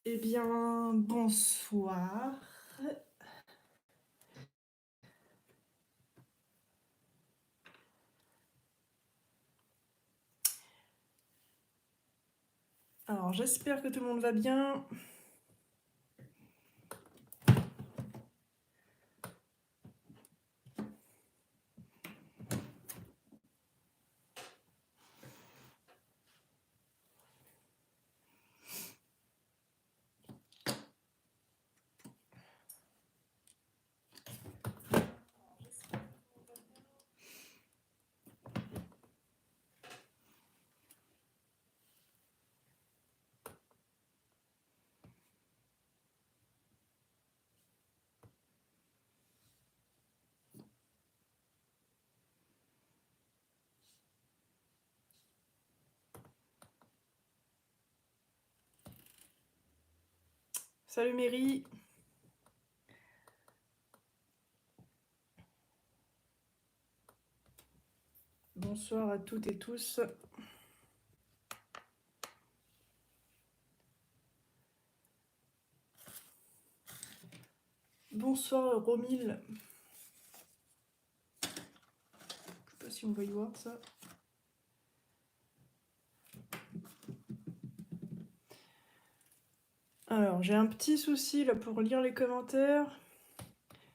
Eh bien, bonsoir. Alors, j'espère que tout le monde va bien. Salut Mary. Bonsoir à toutes et tous. Bonsoir Romil. Je sais pas si on va y voir ça. Alors, j'ai un petit souci là pour lire les commentaires.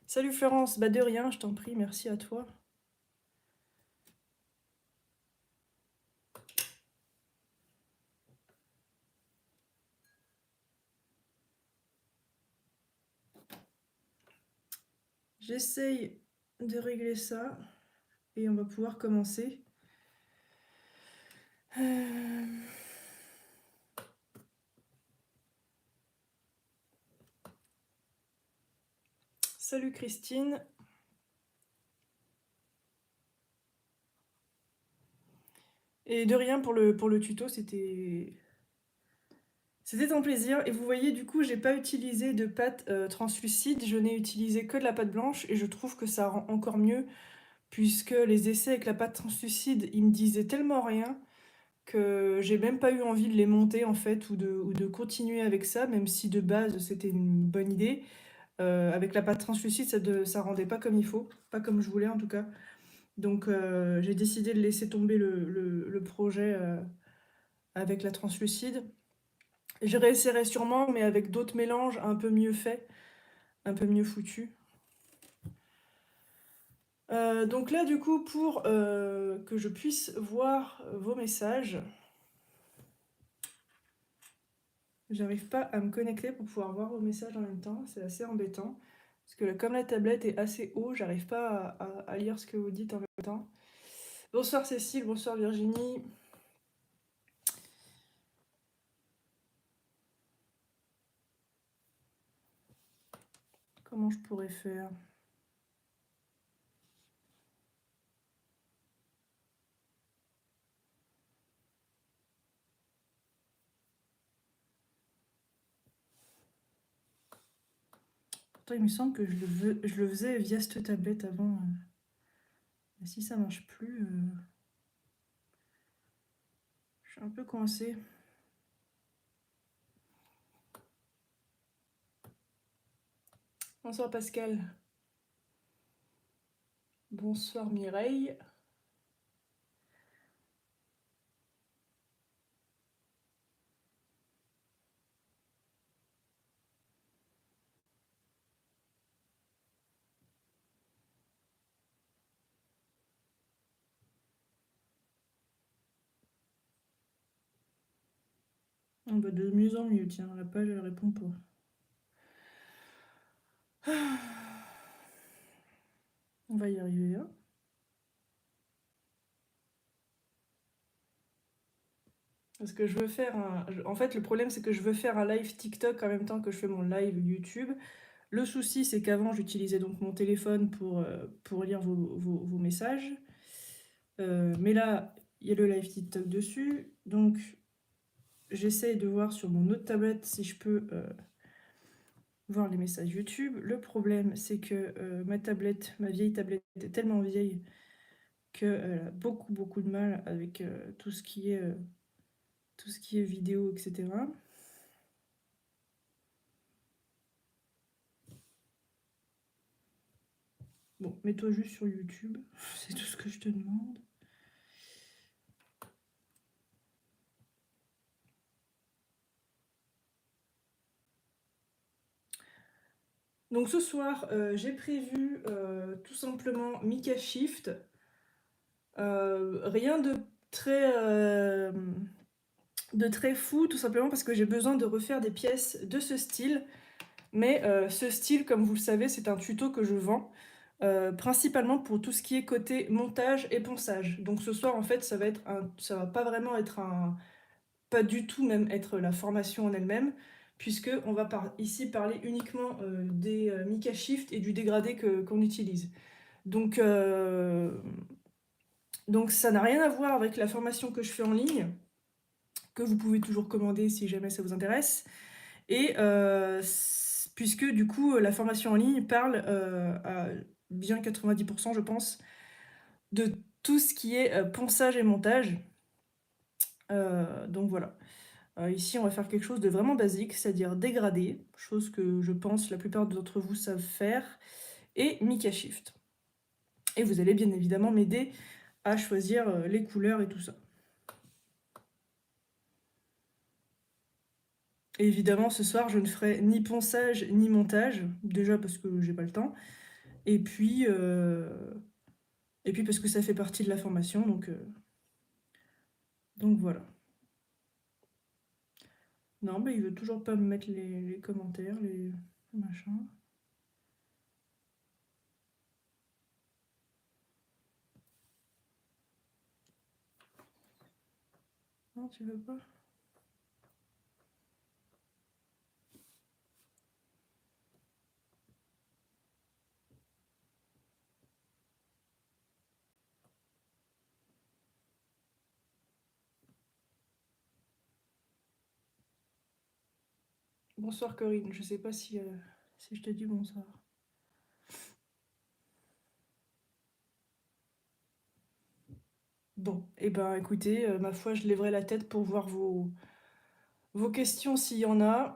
Salut Florence, bah de rien, je t'en prie, merci à toi. J'essaye de régler ça et on va pouvoir commencer. Salut Christine. Et de rien pour le tuto, c'était un plaisir. Et vous voyez, du coup, j'ai pas utilisé de pâte translucide, je n'ai utilisé que de la pâte blanche et je trouve que ça rend encore mieux puisque les essais avec la pâte translucide, ils me disaient tellement rien que j'ai même pas eu envie de les monter en fait ou de continuer avec ça, même si de base c'était une bonne idée. Avec la pâte translucide, ça rendait pas comme il faut, pas comme je voulais en tout cas. Donc j'ai décidé de laisser tomber le projet avec la translucide. Je réessayerai sûrement, mais avec d'autres mélanges un peu mieux faits, un peu mieux foutus. Donc là, du coup, pour que je puisse voir vos messages, j'arrive pas à me connecter pour pouvoir voir vos messages en même temps. C'est assez embêtant. Parce que comme la tablette est assez haut, j'arrive pas à lire ce que vous dites en même temps. Bonsoir Cécile, bonsoir Virginie. Comment je pourrais faire ? Pourtant, il me semble que je le faisais via cette tablette avant. Mais si ça marche plus, je suis un peu coincée. Bonsoir Pascal. Bonsoir Mireille. Oh bah de mieux en mieux, tiens, la page elle répond pas. On va y arriver, hein. Parce que je veux faire un... En fait, le problème, c'est que je veux faire un live TikTok en même temps que je fais mon live YouTube. Le souci, c'est qu'avant, j'utilisais donc mon téléphone pour lire vos messages. Mais là, il y a le live TikTok dessus. Donc, j'essaye de voir sur mon autre tablette si je peux voir les messages YouTube. Le problème, c'est que ma vieille tablette est tellement vieille qu'elle a beaucoup de mal avec tout ce qui est vidéo, etc. Bon, mets-toi juste sur YouTube, c'est tout ce que je te demande. Donc ce soir, j'ai prévu tout simplement Mica Shift. Rien de très fou, tout simplement parce que j'ai besoin de refaire des pièces de ce style. Mais ce style, comme vous le savez, c'est un tuto que je vends, principalement pour tout ce qui est côté montage et ponçage. Donc ce soir, en fait, ça va pas vraiment être pas du tout même être la formation en elle-même, puisque on va ici parler uniquement des Mica Shift et du dégradé qu'on utilise. Donc ça n'a rien à voir avec la formation que je fais en ligne, que vous pouvez toujours commander si jamais ça vous intéresse. Et puisque du coup la formation en ligne parle à bien 90% je pense de tout ce qui est ponçage et montage. Donc voilà. Ici on va faire quelque chose de vraiment basique, c'est-à-dire dégradé, chose que je pense la plupart d'entre vous savent faire, et Mica Shift. Et vous allez bien évidemment m'aider à choisir les couleurs et tout ça. Et évidemment, ce soir, je ne ferai ni ponçage ni montage, déjà parce que j'ai pas le temps, et puis, parce que ça fait partie de la formation, donc voilà. Non, mais il veut toujours pas me mettre les commentaires, les machins. Non, tu veux pas? Bonsoir Corinne, je sais pas si je te dis bonsoir. Bon, et ben écoutez, ma foi, je lèverai la tête pour voir vos questions s'il y en a.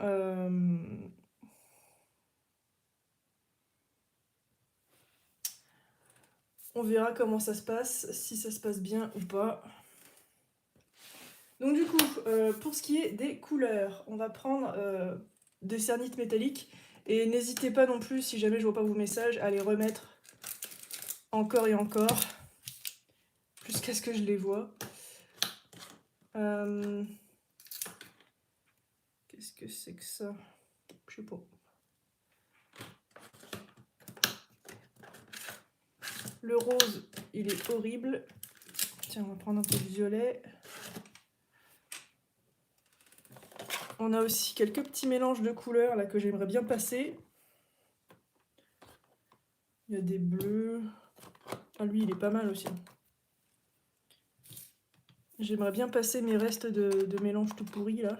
On verra comment ça se passe, si ça se passe bien ou pas. Donc du coup, pour ce qui est des couleurs, on va prendre des cernites métalliques. Et n'hésitez pas non plus, si jamais je vois pas vos messages, à les remettre encore et encore, jusqu'à ce que je les vois. Qu'est-ce que c'est que ça? Je sais pas. Le rose, il est horrible. Tiens, on va prendre un peu de violet. On a aussi quelques petits mélanges de couleurs là que j'aimerais bien passer. Il y a des bleus. Ah, lui, il est pas mal aussi. J'aimerais bien passer mes restes de mélange tout pourri là.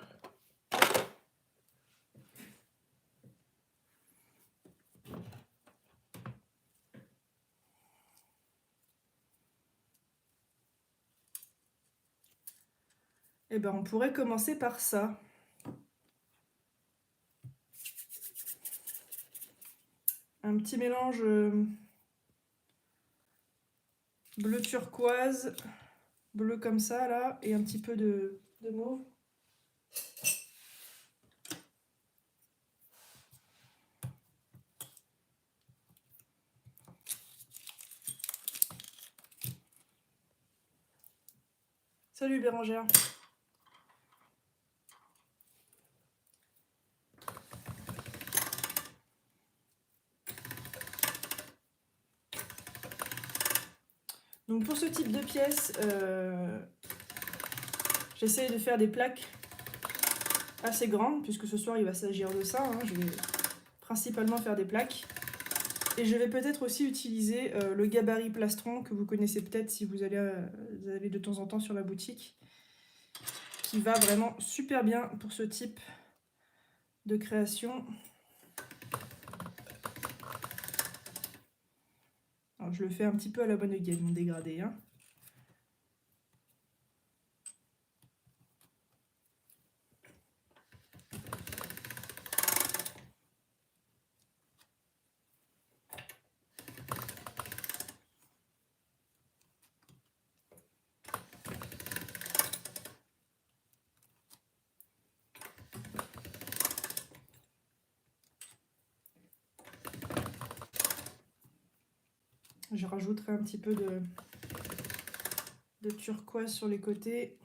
Eh ben, on pourrait commencer par ça. Un petit mélange bleu turquoise, bleu comme ça là, et un petit peu de mauve. Salut Bérangère. Donc pour ce type de pièce, j'essaye de faire des plaques assez grandes, puisque ce soir il va s'agir de ça. Hein. Je vais principalement faire des plaques. Et je vais peut-être aussi utiliser le gabarit plastron, que vous connaissez peut-être si vous allez de temps en temps sur la boutique, qui va vraiment super bien pour ce type de création. Alors, je le fais un petit peu à la bonne gueule, mon dégradé. Hein. Je rajouterai un petit peu de turquoise sur les côtés.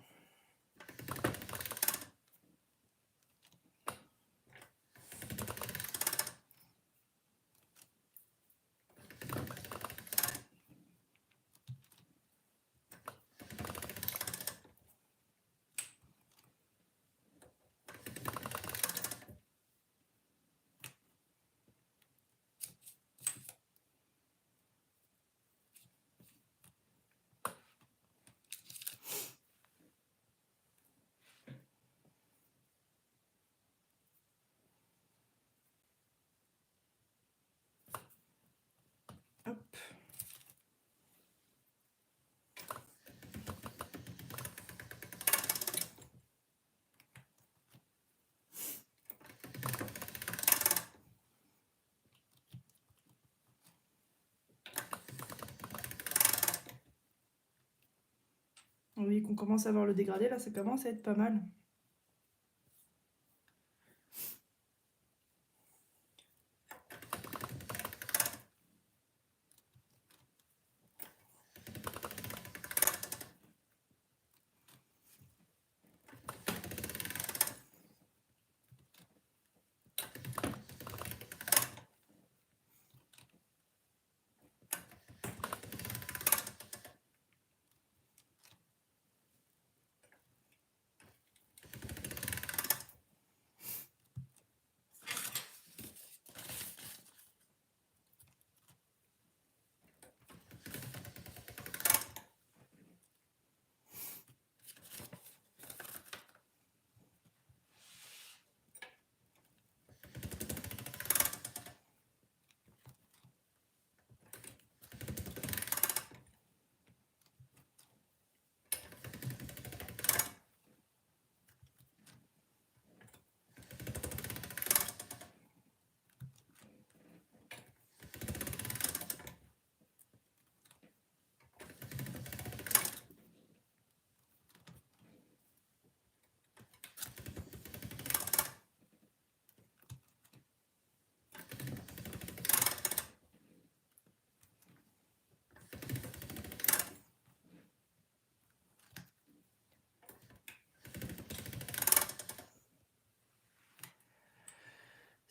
Hop. Oui, qu'on commence à voir le dégradé, là, ça commence à être pas mal.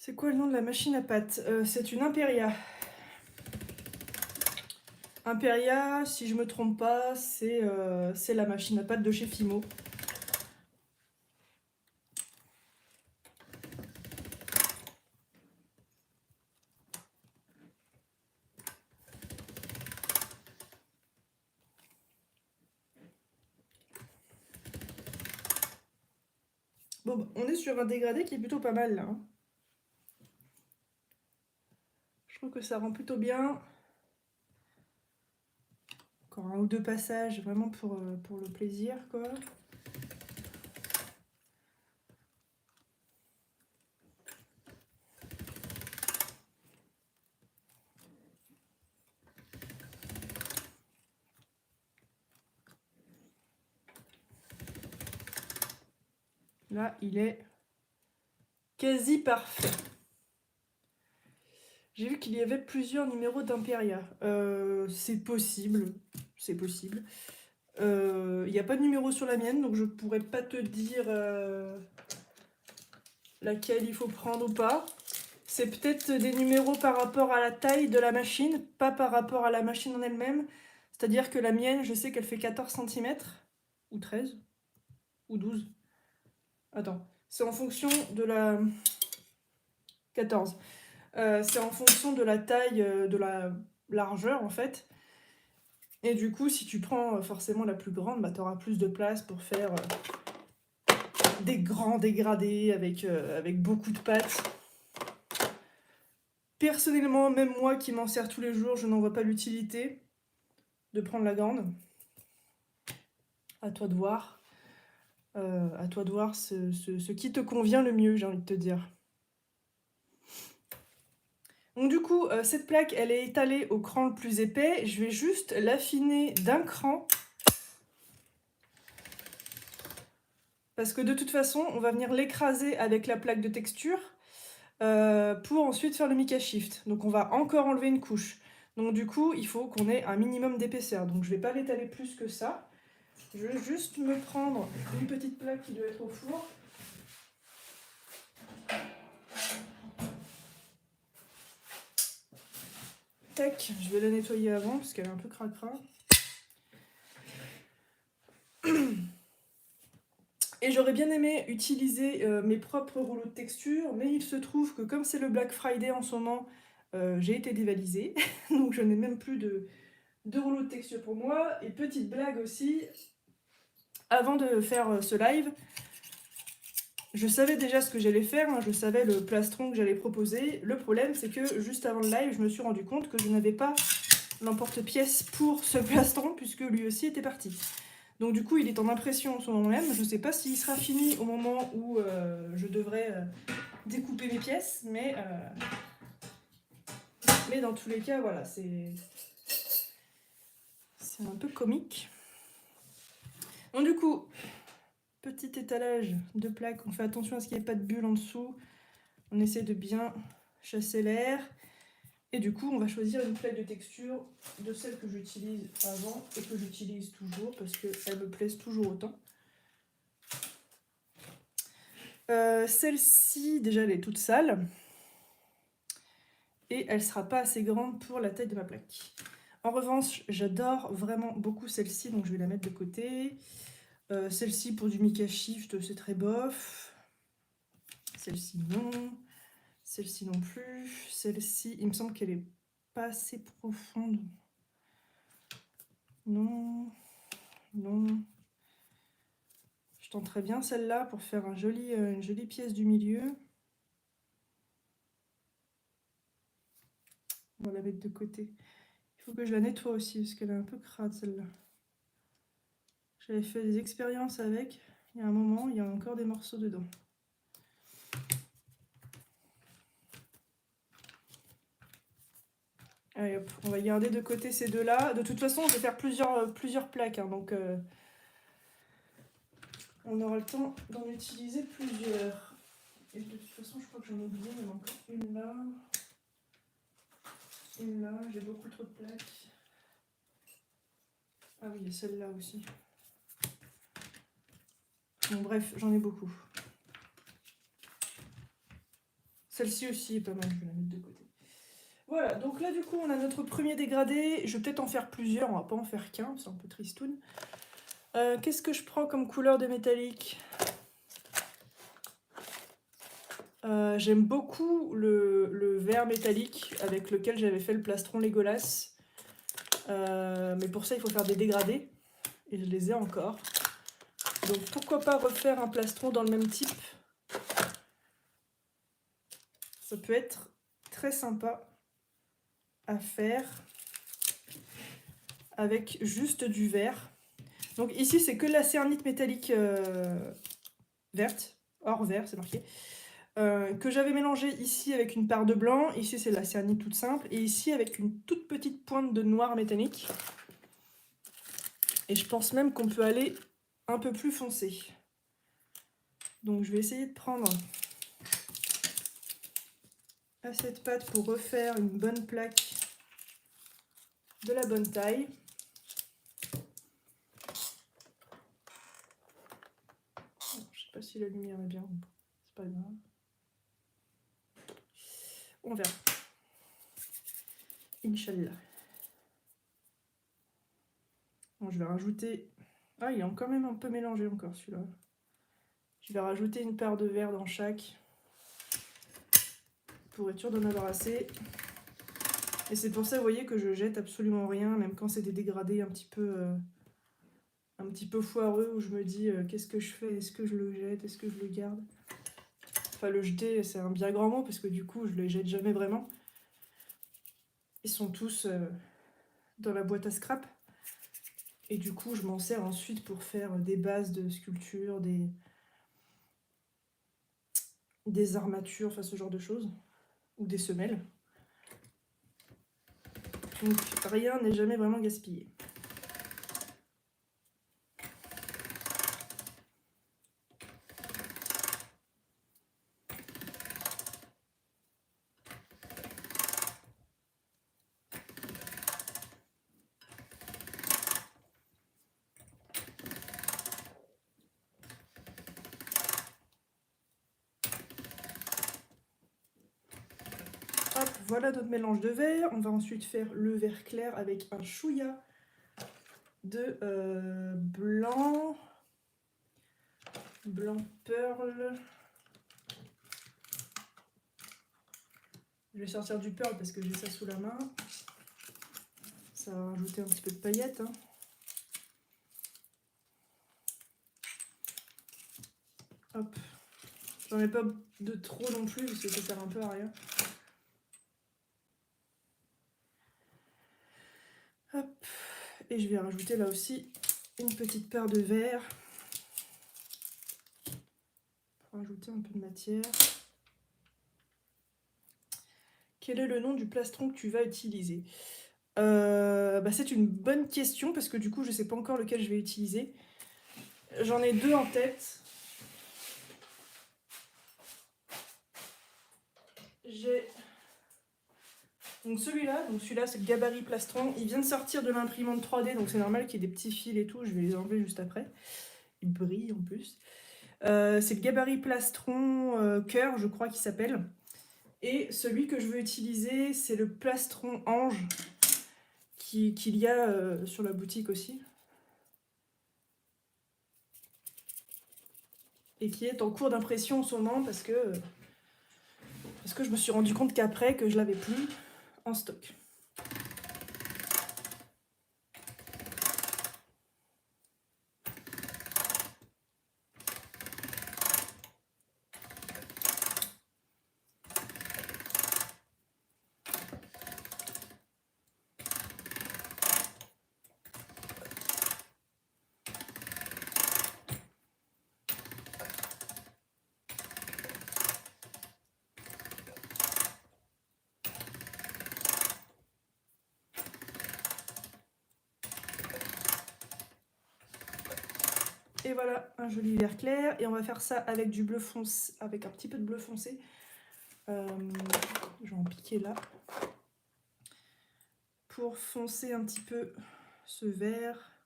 C'est quoi le nom de la machine à pâte? C'est une Imperia. Imperia, si je me trompe pas, c'est la machine à pâte de chez Fimo. Bon, bah, on est sur un dégradé qui est plutôt pas mal là, hein. Je trouve que ça rend plutôt bien. Encore un ou deux passages, vraiment pour le plaisir, quoi. Là, il est quasi parfait. J'ai vu qu'il y avait plusieurs numéros d'Imperia. C'est possible, c'est possible. Il n'y a pas de numéro sur la mienne, donc je pourrais pas te dire laquelle il faut prendre ou pas. C'est peut-être des numéros par rapport à la taille de la machine, pas par rapport à la machine en elle-même. C'est-à-dire que la mienne, je sais qu'elle fait 14 cm, ou 13, ou 12. Attends, c'est en fonction de la... 14. C'est en fonction de la taille, de la largeur en fait. Et du coup, si tu prends forcément la plus grande, bah, tu auras plus de place pour faire des grands dégradés avec beaucoup de pâtes. Personnellement, même moi qui m'en sers tous les jours, je n'en vois pas l'utilité de prendre la grande. À toi de voir. À toi de voir ce qui te convient le mieux, j'ai envie de te dire. Donc du coup, cette plaque, elle est étalée au cran le plus épais. Je vais juste l'affiner d'un cran. Parce que de toute façon, on va venir l'écraser avec la plaque de texture pour ensuite faire le Mica Shift. Donc on va encore enlever une couche. Donc du coup, il faut qu'on ait un minimum d'épaisseur. Donc je vais pas l'étaler plus que ça. Je vais juste me prendre une petite plaque qui doit être au four. Tac, je vais la nettoyer avant parce qu'elle est un peu cracra. Et j'aurais bien aimé utiliser mes propres rouleaux de texture, mais il se trouve que comme c'est le Black Friday en ce moment, j'ai été dévalisée. Donc je n'ai même plus de rouleaux de texture pour moi. Et petite blague aussi, avant de faire ce live, je savais déjà ce que j'allais faire, hein, je savais le plastron que j'allais proposer. Le problème, c'est que juste avant le live, je me suis rendu compte que je n'avais pas l'emporte-pièce pour ce plastron, puisque lui aussi était parti. Donc du coup, il est en impression en ce moment même. Je ne sais pas s'il sera fini au moment où je devrais découper mes pièces, mais dans tous les cas, voilà, c'est un peu comique. Donc du coup, petit étalage de plaques, on fait attention à ce qu'il n'y ait pas de bulles en dessous. On essaie de bien chasser l'air. Et du coup, on va choisir une plaque de texture de celle que j'utilise avant et que j'utilise toujours parce qu'elles me plaisent toujours autant. Celle-ci, déjà, elle est toute sale. Et elle ne sera pas assez grande pour la taille de ma plaque. En revanche, j'adore vraiment beaucoup celle-ci, donc je vais la mettre de côté. Celle-ci pour du Mica Shift, c'est très bof. Celle-ci non. Celle-ci non plus. Celle-ci, il me semble qu'elle est pas assez profonde. Non. Non. Je tenterais bien celle-là pour faire une jolie pièce du milieu. On va la mettre de côté. Il faut que je la nettoie aussi parce qu'elle est un peu crade celle-là. J'avais fait des expériences avec. Il y a un moment, il y a encore des morceaux dedans. Allez hop, on va garder de côté ces deux-là. De toute façon, je vais faire plusieurs plaques, hein, donc on aura le temps d'en utiliser plusieurs. Et de toute façon, je crois que j'en ai oublié, il y en a encore une là. Une là, j'ai beaucoup trop de plaques. Ah oui, il y a celle-là aussi. Bon bref, j'en ai beaucoup. Celle-ci aussi est pas mal, je vais la mettre de côté. Voilà, donc là du coup on a notre premier dégradé. Je vais peut-être en faire plusieurs, on va pas en faire qu'un, c'est un peu tristoun. Qu'est-ce que je prends comme couleur de métallique? J'aime beaucoup le vert métallique avec lequel j'avais fait le plastron Legolas. Mais pour ça il faut faire des dégradés. Et je les ai encore. Donc pourquoi pas refaire un plastron dans le même type? Ça peut être très sympa à faire avec juste du vert. Donc ici c'est que de la cérnite métallique verte, hors vert c'est marqué, que j'avais mélangé ici avec une part de blanc. Ici c'est de la cérnite toute simple et ici avec une toute petite pointe de noir métallique. Et je pense même qu'on peut aller un peu plus foncé. Donc je vais essayer de prendre à cette pâte pour refaire une bonne plaque de la bonne taille. Je ne sais pas si la lumière est bien ou pas, c'est pas grave. On verra. Inch'Allah. Bon, je vais rajouter... Ah, il est quand même un peu mélangé encore celui-là. Je vais rajouter une paire de verre dans chaque pour être sûr d'en avoir assez. Et c'est pour ça, vous voyez, que je jette absolument rien, même quand c'est des dégradés un petit peu foireux, où je me dis qu'est-ce que je fais? Est-ce que je le jette? Est-ce que je le garde? Enfin, le jeter, c'est un bien grand mot, parce que du coup, je les jette jamais vraiment. Ils sont tous dans la boîte à scrap. Et du coup, je m'en sers ensuite pour faire des bases de sculpture, des armatures, enfin ce genre de choses, ou des semelles. Donc rien n'est jamais vraiment gaspillé. voilà notre mélange de verre. On va ensuite faire le vert clair avec un chouïa de blanc pearl. Je vais sortir du pearl parce que j'ai ça sous la main. Ça va rajouter un petit peu de paillettes. Hein. Hop. J'en ai pas de trop non plus parce que ça sert un peu à rien. Hop. Et je vais rajouter là aussi une petite paire de verre pour ajouter un peu de matière. Quel est le nom du plastron que tu vas utiliser? C'est une bonne question parce que du coup je sais pas encore lequel je vais utiliser. J'en ai deux en tête. J'ai donc celui-là c'est le gabarit plastron. Il vient de sortir de l'imprimante 3D, donc c'est normal qu'il y ait des petits fils et tout. Je vais les enlever juste après. Il brille en plus. C'est le gabarit plastron cœur, je crois qu'il s'appelle. Et celui que je veux utiliser, c'est le plastron ange qu'il y a sur la boutique aussi. Et qui est en cours d'impression en ce moment parce que je me suis rendu compte qu'après que je l'avais plus en stock. Et voilà, un joli vert clair. Et on va faire ça avec du bleu foncé, avec un petit peu de bleu foncé. Je vais en piquer là. Pour foncer un petit peu ce vert.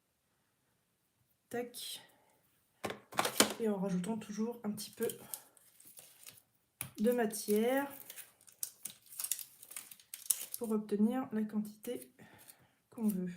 Tac. Et en rajoutant toujours un petit peu de matière pour obtenir la quantité qu'on veut.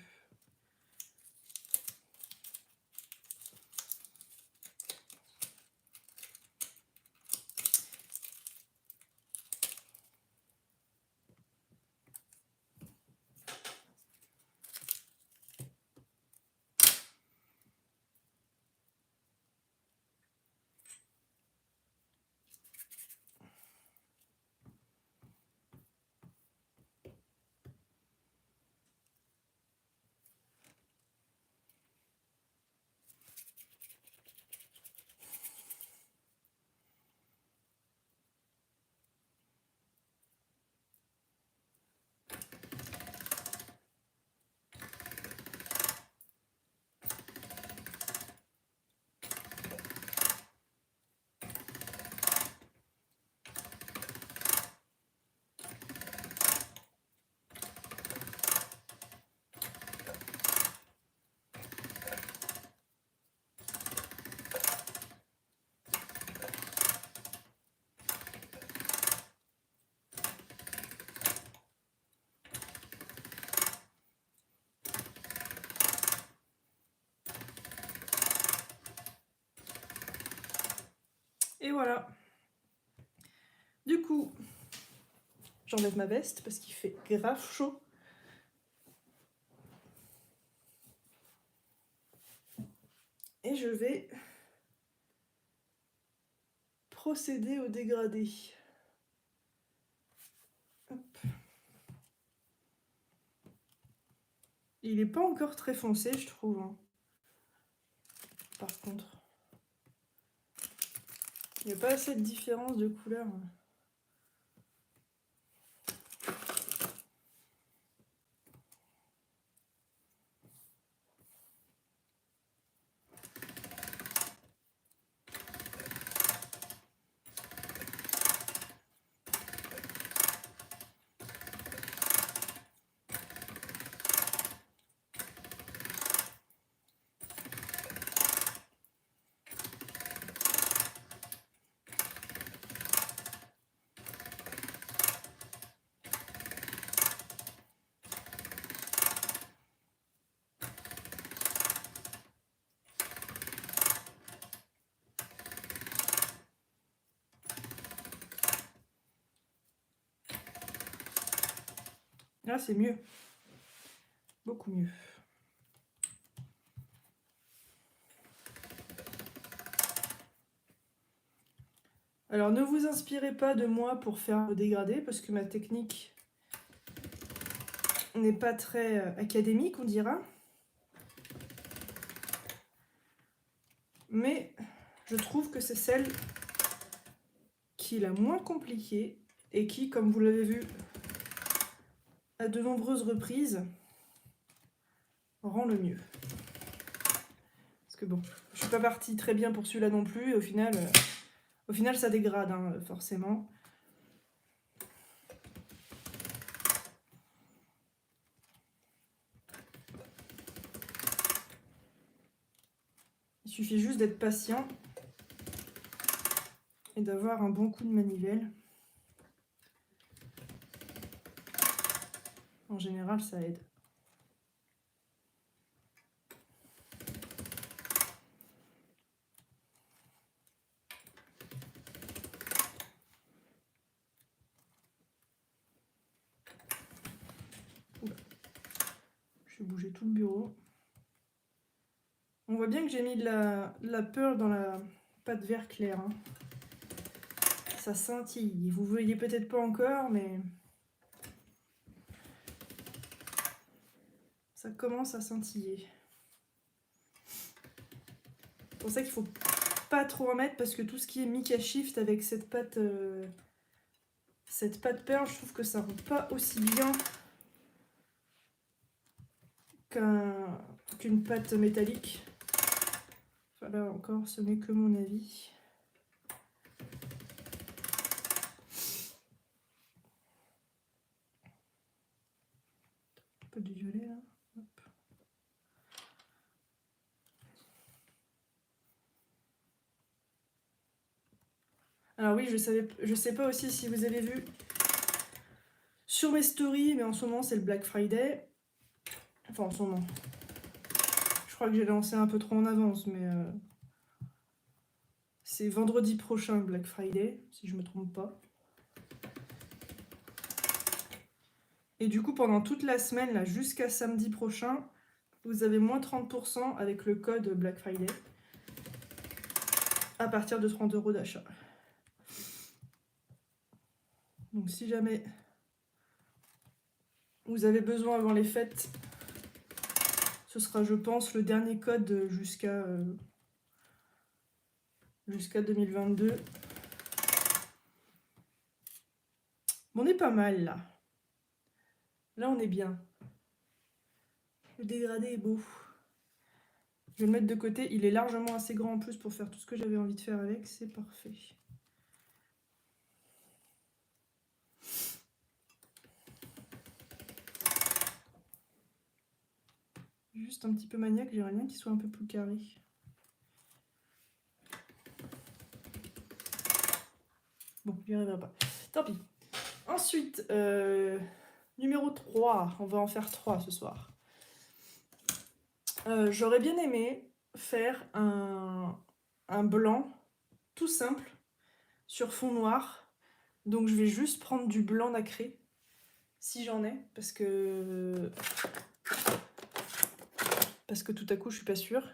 Et voilà. Du coup, j'enlève ma veste parce qu'il fait grave chaud. Et je vais procéder au dégradé. Hop. Il n'est pas encore très foncé, je trouve. Hein. Par contre. Il n'y a pas assez de différence de couleur. Là, c'est mieux. Beaucoup mieux. Alors, ne vous inspirez pas de moi pour faire le dégradé, parce que ma technique n'est pas très académique, on dira. Mais je trouve que c'est celle qui est la moins compliquée et qui, comme vous l'avez vu à de nombreuses reprises, rend le mieux. Parce que bon, je suis pas partie très bien pour celui-là non plus, et au final ça dégrade, hein, forcément. Il suffit juste d'être patient et d'avoir un bon coup de manivelle. En général, ça aide. Oula. Je vais bouger tout le bureau. On voit bien que j'ai mis de la pearl dans la pâte vert clair. Hein. Ça scintille. Vous voyez peut-être pas encore, mais ça commence à scintiller. C'est pour ça qu'il faut pas trop en mettre, parce que tout ce qui est Mica Shift avec cette pâte pearl, je trouve que ça rend pas aussi bien qu'une pâte métallique. Enfin là encore, ce n'est que mon avis. Un peu de violet là. Hop. Alors oui, je sais pas aussi si vous avez vu sur mes stories, mais en ce moment c'est le Black Friday. Enfin en ce moment. Je crois que j'ai lancé un peu trop en avance, mais c'est vendredi prochain le Black Friday, si je me trompe pas. Et du coup, pendant toute la semaine, là, jusqu'à samedi prochain, vous avez moins 30% avec le code Black Friday à partir de 30 € d'achat. Donc si jamais vous avez besoin avant les fêtes, ce sera, je pense, le dernier code jusqu'à 2022. Bon, on est pas mal là. Là, on est bien. Le dégradé est beau. Je vais le mettre de côté. Il est largement assez grand en plus pour faire tout ce que j'avais envie de faire avec. C'est parfait. Juste un petit peu maniaque. J'aimerais bien qu'il soit un peu plus carré. Bon, j'y arriverai pas. Tant pis. Ensuite, numéro 3. On va en faire 3 ce soir. J'aurais bien aimé faire un blanc tout simple sur fond noir. Donc je vais juste prendre du blanc nacré, si j'en ai, parce que tout à coup je suis pas sûre.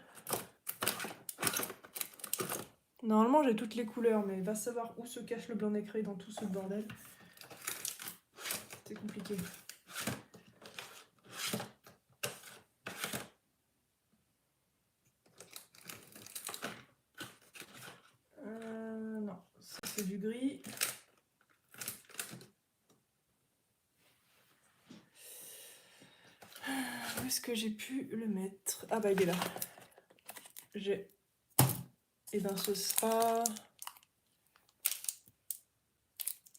Normalement j'ai toutes les couleurs, mais va savoir où se cache le blanc nacré dans tout ce bordel. C'est compliqué. Non, ça c'est du gris. Où est-ce que j'ai pu le mettre? Ah bah il est là. J'ai... Et ben ce sera...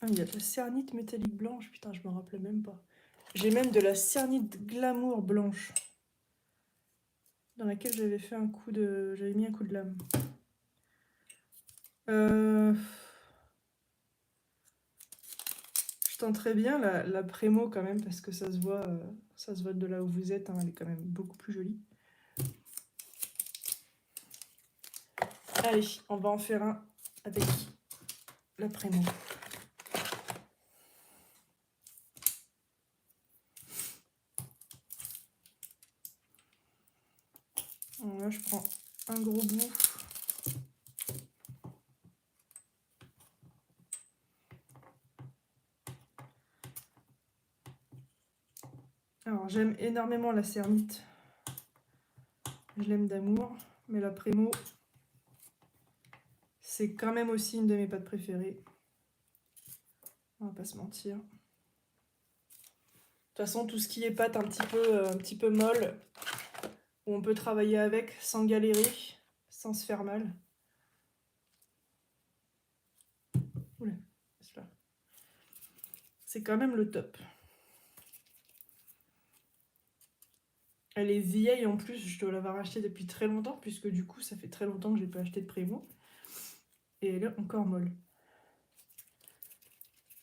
Ah, il y a de la cernite métallique blanche, putain, je me rappelais même pas. J'ai même de la cernite glamour blanche, dans laquelle j'avais fait un coup de... J'avais mis un coup de lame. Je tenterais bien la Prémo quand même, parce que ça se voit de là où vous êtes, hein, elle est quand même beaucoup plus jolie. Allez, on va en faire un avec la Prémo. Donc là, je prends un gros bout. Alors, j'aime énormément la cernite. Je l'aime d'amour. Mais la Prémo, c'est quand même aussi une de mes pâtes préférées. On va pas se mentir. De toute façon, tout ce qui est pâte un petit peu molle, où on peut travailler avec sans galérer, sans se faire mal. Oula, c'est quand même le top. Elle est vieille en plus, je dois l'avoir achetée depuis très longtemps, puisque du coup, ça fait très longtemps que j'ai pas acheté de Prémo. Et elle est encore molle.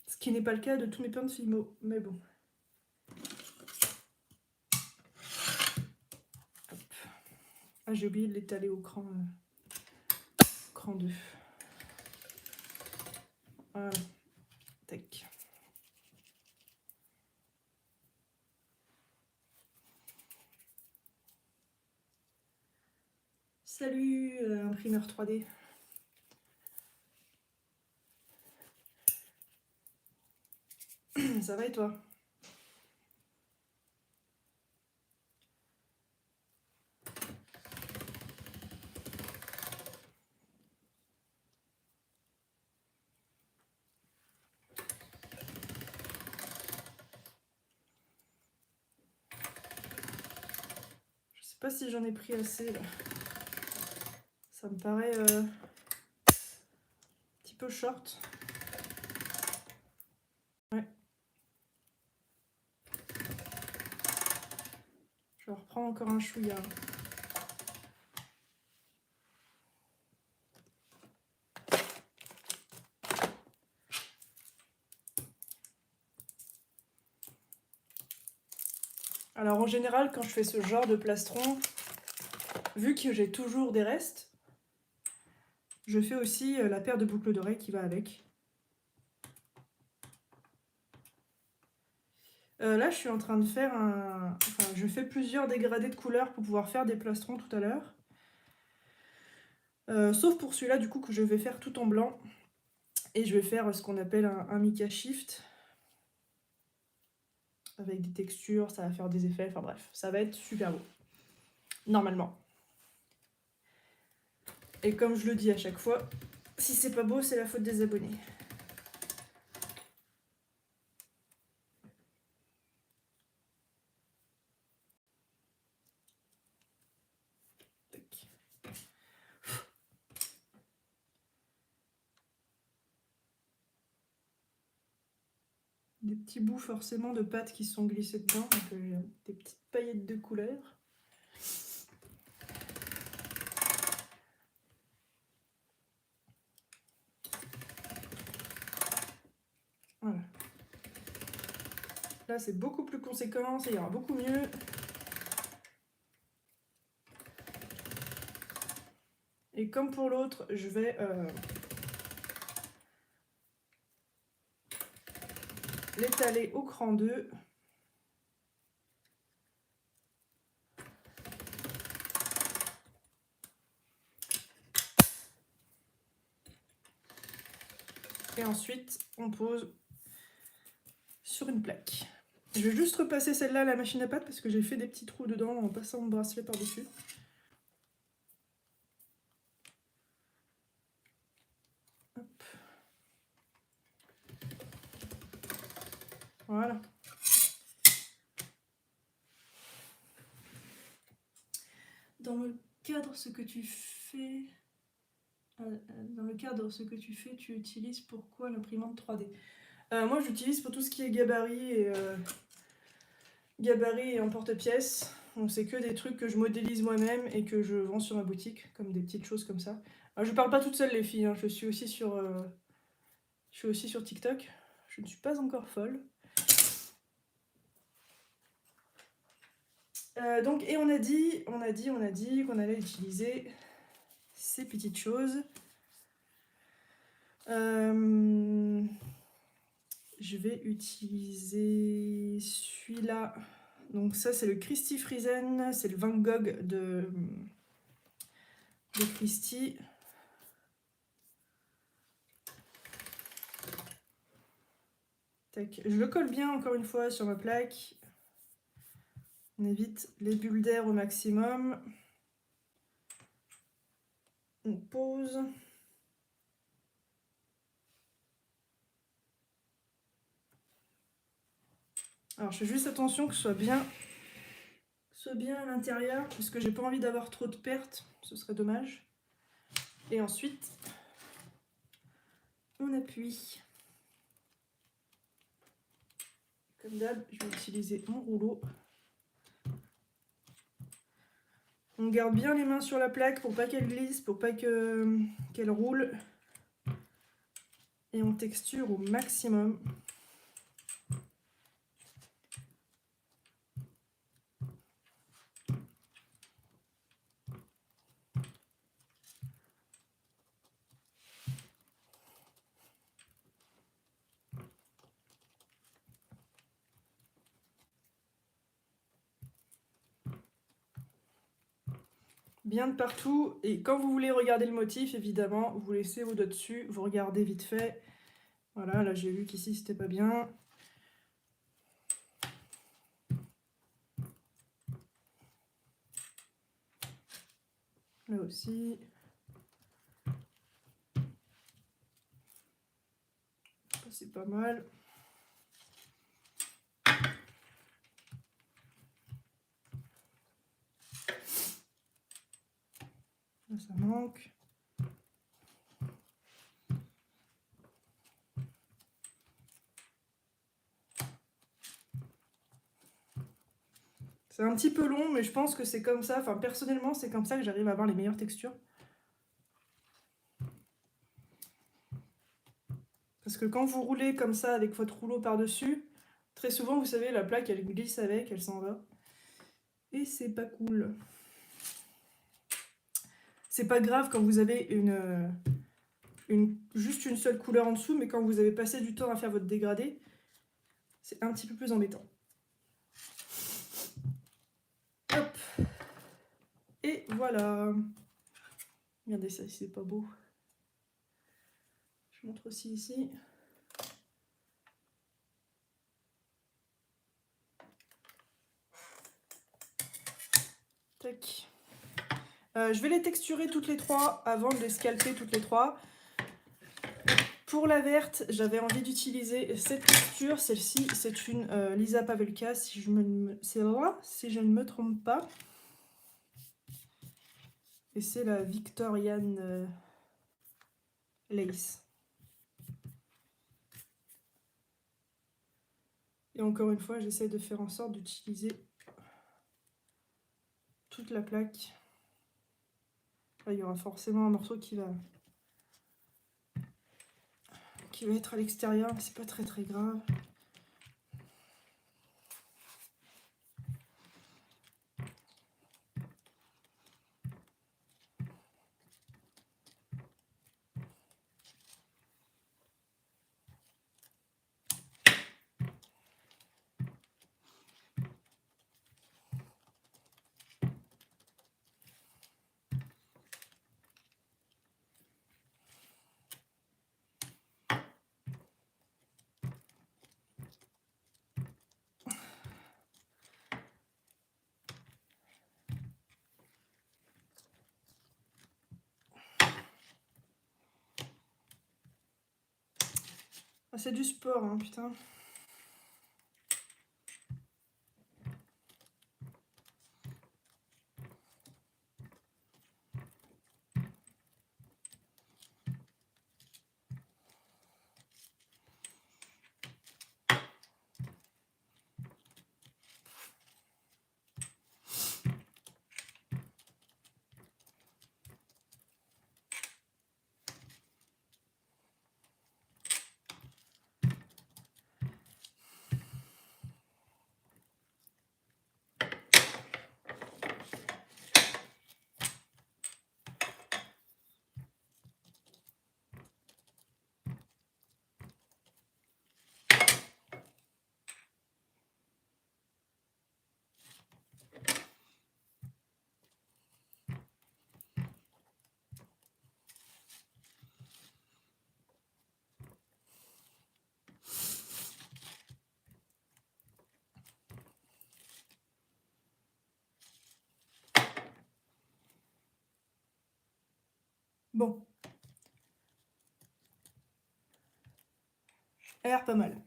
Ce qui n'est pas le cas de tous mes pains de Fimo, mais bon. Hop. Ah, j'ai oublié de l'étaler au cran 2. Voilà. Tac. Salut, imprimeur 3D. Ça va et toi? Je sais pas si j'en ai pris assez là. Ça me paraît un petit peu short. Ouais. Je reprends encore un chouïa. Alors en général, quand je fais ce genre de plastron, vu que j'ai toujours des restes, je fais aussi la paire de boucles d'oreilles qui va avec. Là, je suis en train de faire un... Enfin, je fais plusieurs dégradés de couleurs pour pouvoir faire des plastrons tout à l'heure. Sauf pour celui-là, du coup, que je vais faire tout en blanc. Et je vais faire ce qu'on appelle un mica shift. Avec des textures, ça va faire des effets, enfin bref, ça va être super beau. Normalement. Et comme je le dis à chaque fois, si c'est pas beau, c'est la faute des abonnés. Tac. Des petits bouts forcément de pâte qui sont glissés dedans, donc des petites paillettes de couleur. Voilà. Là, c'est beaucoup plus conséquent, ça ira beaucoup mieux. Et comme pour l'autre, je vais l'étaler au cran 2. Et ensuite, on pose sur une plaque. Je vais juste repasser celle-là à la machine à pâte parce que j'ai fait des petits trous dedans en passant mon bracelet par-dessus. Voilà. Dans le cadre, ce que tu fais... Dans le cadre, ce que tu fais, tu utilises pourquoi l'imprimante 3D? Moi, j'utilise pour tout ce qui est gabarit et emporte-pièces. Donc, c'est que des trucs que je modélise moi-même et que je vends sur ma boutique, comme des petites choses comme ça. Alors, je parle pas toute seule, les filles, hein. Je suis aussi sur TikTok. Je ne suis pas encore folle. Donc, et on a dit qu'on allait utiliser ces petites choses. Je vais utiliser celui-là. Donc ça, c'est le Christy Friesen, c'est le Van Gogh de de Christie. Tac. Je le colle bien encore une fois sur ma plaque. On évite les bulles d'air au maximum. On pose. Alors je fais juste attention que ce soit bien à l'intérieur, parce que j'ai pas envie d'avoir trop de pertes, ce serait dommage. Et ensuite, on appuie. Comme d'hab, je vais utiliser mon rouleau. On garde bien les mains sur la plaque pour pas qu'elle glisse, pour pas qu'elle roule. Et on texture au maximum. Bien de partout, et quand vous voulez regarder le motif, évidemment, vous laissez vos doigts dessus, vous regardez vite fait. Voilà, là j'ai vu qu'ici c'était pas bien. Là aussi. C'est pas mal. Là ça manque. C'est un petit peu long, mais je pense que c'est comme ça. Enfin, personnellement, c'est comme ça que j'arrive à avoir les meilleures textures. Parce que quand vous roulez comme ça avec votre rouleau par-dessus, très souvent, vous savez, la plaque, elle glisse avec, elle s'en va. Et c'est pas cool. C'est pas grave quand vous avez juste une seule couleur en dessous, mais quand vous avez passé du temps à faire votre dégradé, c'est un petit peu plus embêtant. Hop. Et voilà. Regardez ça, c'est pas beau. Je montre aussi ici. Tac. Je vais les texturer toutes les trois avant de les scalper toutes les trois. Pour la verte, j'avais envie d'utiliser cette texture. Celle-ci, c'est une Lisa Pavelka, si je ne me trompe pas. Et c'est la Victorian Lace. Et encore une fois, j'essaie de faire en sorte d'utiliser toute la plaque. Là, il y aura forcément un morceau qui va être à l'extérieur, mais c'est pas très grave. Ah, c'est du sport, hein, putain. Bon. Elle a l'air pas mal.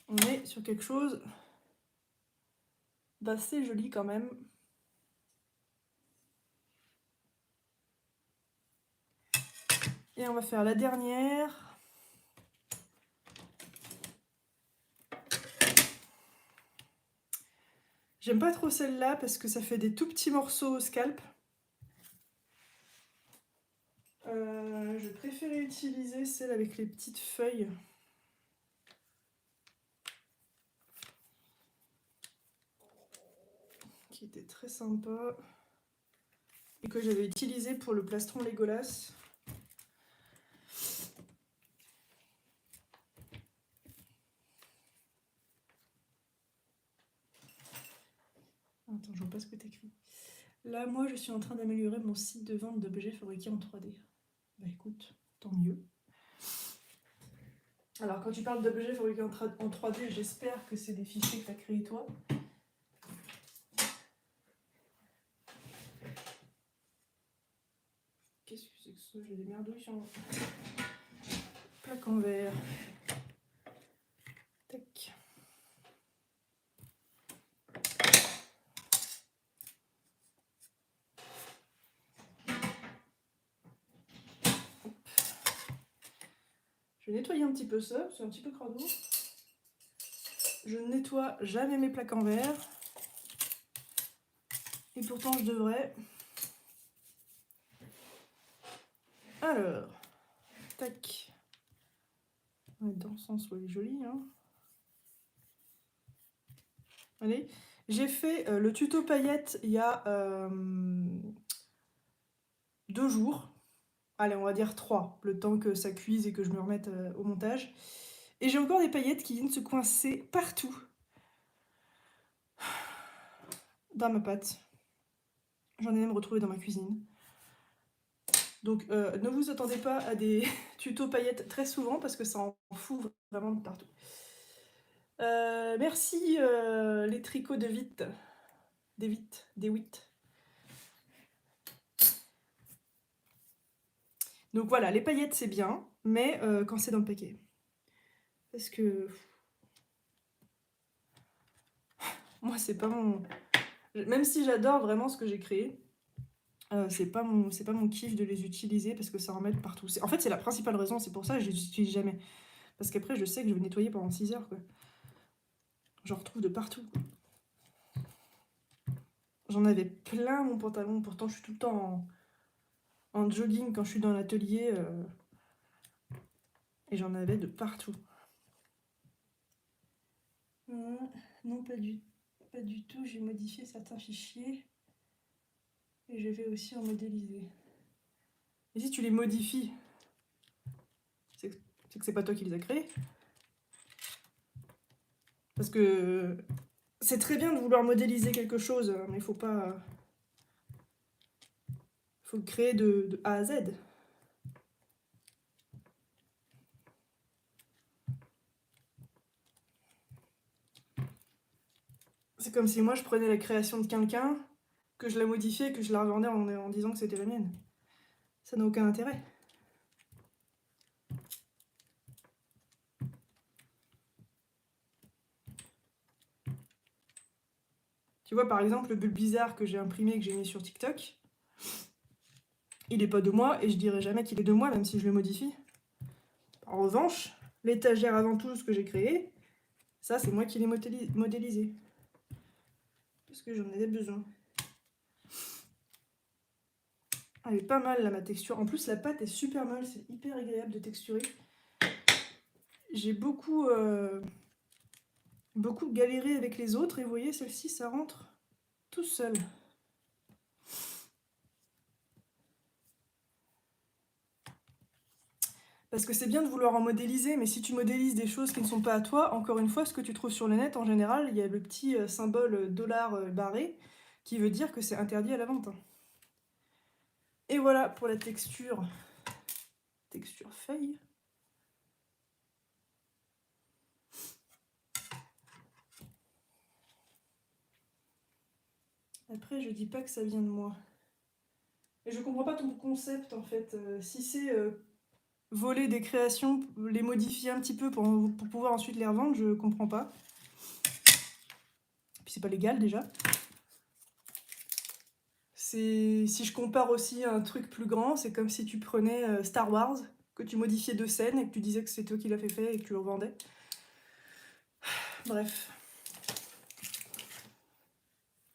On est sur quelque chose d'assez joli quand même. Et on va faire la dernière. J'aime pas trop celle-là parce que ça fait des tout petits morceaux au scalp. Je préférais utiliser celle avec les petites feuilles. Qui était très sympa. Et que j'avais utilisé pour le plastron Legolas. Attends, je vois pas ce que t'écris. Là, moi, je suis en train d'améliorer mon site de vente d'objets fabriqués en 3D. Bah écoute, tant mieux. Alors, quand tu parles d'objets fabriqués en 3D, j'espère que c'est des fichiers que tu as créés toi. Qu'est-ce que c'est que ça? J'ai des merdouilles sur mon plaque en verre. Tac. Je vais nettoyer un petit peu ça, c'est un petit peu crado. Je ne nettoie jamais mes plaques en verre. Et pourtant, je devrais. Alors, tac. On va mettre dans le sens où elle est jolie. Hein. Allez, j'ai fait le tuto paillettes il y a 2 jours. Allez, on va dire 3, le temps que ça cuise et que je me remette au montage. Et j'ai encore des paillettes qui viennent se coincer partout dans ma pâte. J'en ai même retrouvé dans ma cuisine. Donc ne vous attendez pas à des tutos paillettes très souvent parce que ça en fout vraiment de partout. Merci les tricots de Vite. Des Witt. Donc voilà, les paillettes c'est bien, mais quand c'est dans le paquet. Parce que moi c'est pas mon... Même si j'adore vraiment ce que j'ai créé, c'est pas mon kiff de les utiliser parce que ça en met partout. En fait c'est la principale raison, c'est pour ça que je les utilise jamais. Parce qu'après je sais que je vais nettoyer pendant 6 heures quoi. J'en retrouve de partout. J'en avais plein mon pantalon, pourtant je suis tout le temps en jogging quand je suis dans l'atelier. Et j'en avais de partout. Non, pas du tout. J'ai modifié certains fichiers. Et je vais aussi en modéliser. Et si tu les modifies, c'est que c'est pas toi qui les as créés. Parce que c'est très bien de vouloir modéliser quelque chose, mais il faut pas... faut le créer de A à Z. C'est comme si moi je prenais la création de quelqu'un, que je la modifiais et que je la revendais en disant que c'était la mienne. Ça n'a aucun intérêt. Tu vois, par exemple, le bulle bizarre que j'ai imprimé et que j'ai mis sur TikTok, il n'est pas de moi et je dirais jamais qu'il est de moi, même si je le modifie. En revanche, l'étagère avant tout, ce que j'ai créé, ça c'est moi qui l'ai modélisé. Parce que j'en avais besoin. Elle est pas mal là ma texture. En plus la pâte est super molle, c'est hyper agréable de texturer. J'ai beaucoup galéré avec les autres et vous voyez celle-ci ça rentre tout seul. Parce que c'est bien de vouloir en modéliser, mais si tu modélises des choses qui ne sont pas à toi, encore une fois, ce que tu trouves sur le net, en général, il y a le petit symbole dollar barré qui veut dire que c'est interdit à la vente. Et voilà pour la texture feuille. Après, je dis pas que ça vient de moi. Et je comprends pas ton concept en fait. Si c'est voler des créations, les modifier un petit peu pour pouvoir ensuite les revendre, je comprends pas. Puis c'est pas légal déjà. Si je compare aussi à un truc plus grand, c'est comme si tu prenais Star Wars, que tu modifiais 2 scènes et que tu disais que c'est toi qui l'as fait et que tu le revendais. Bref.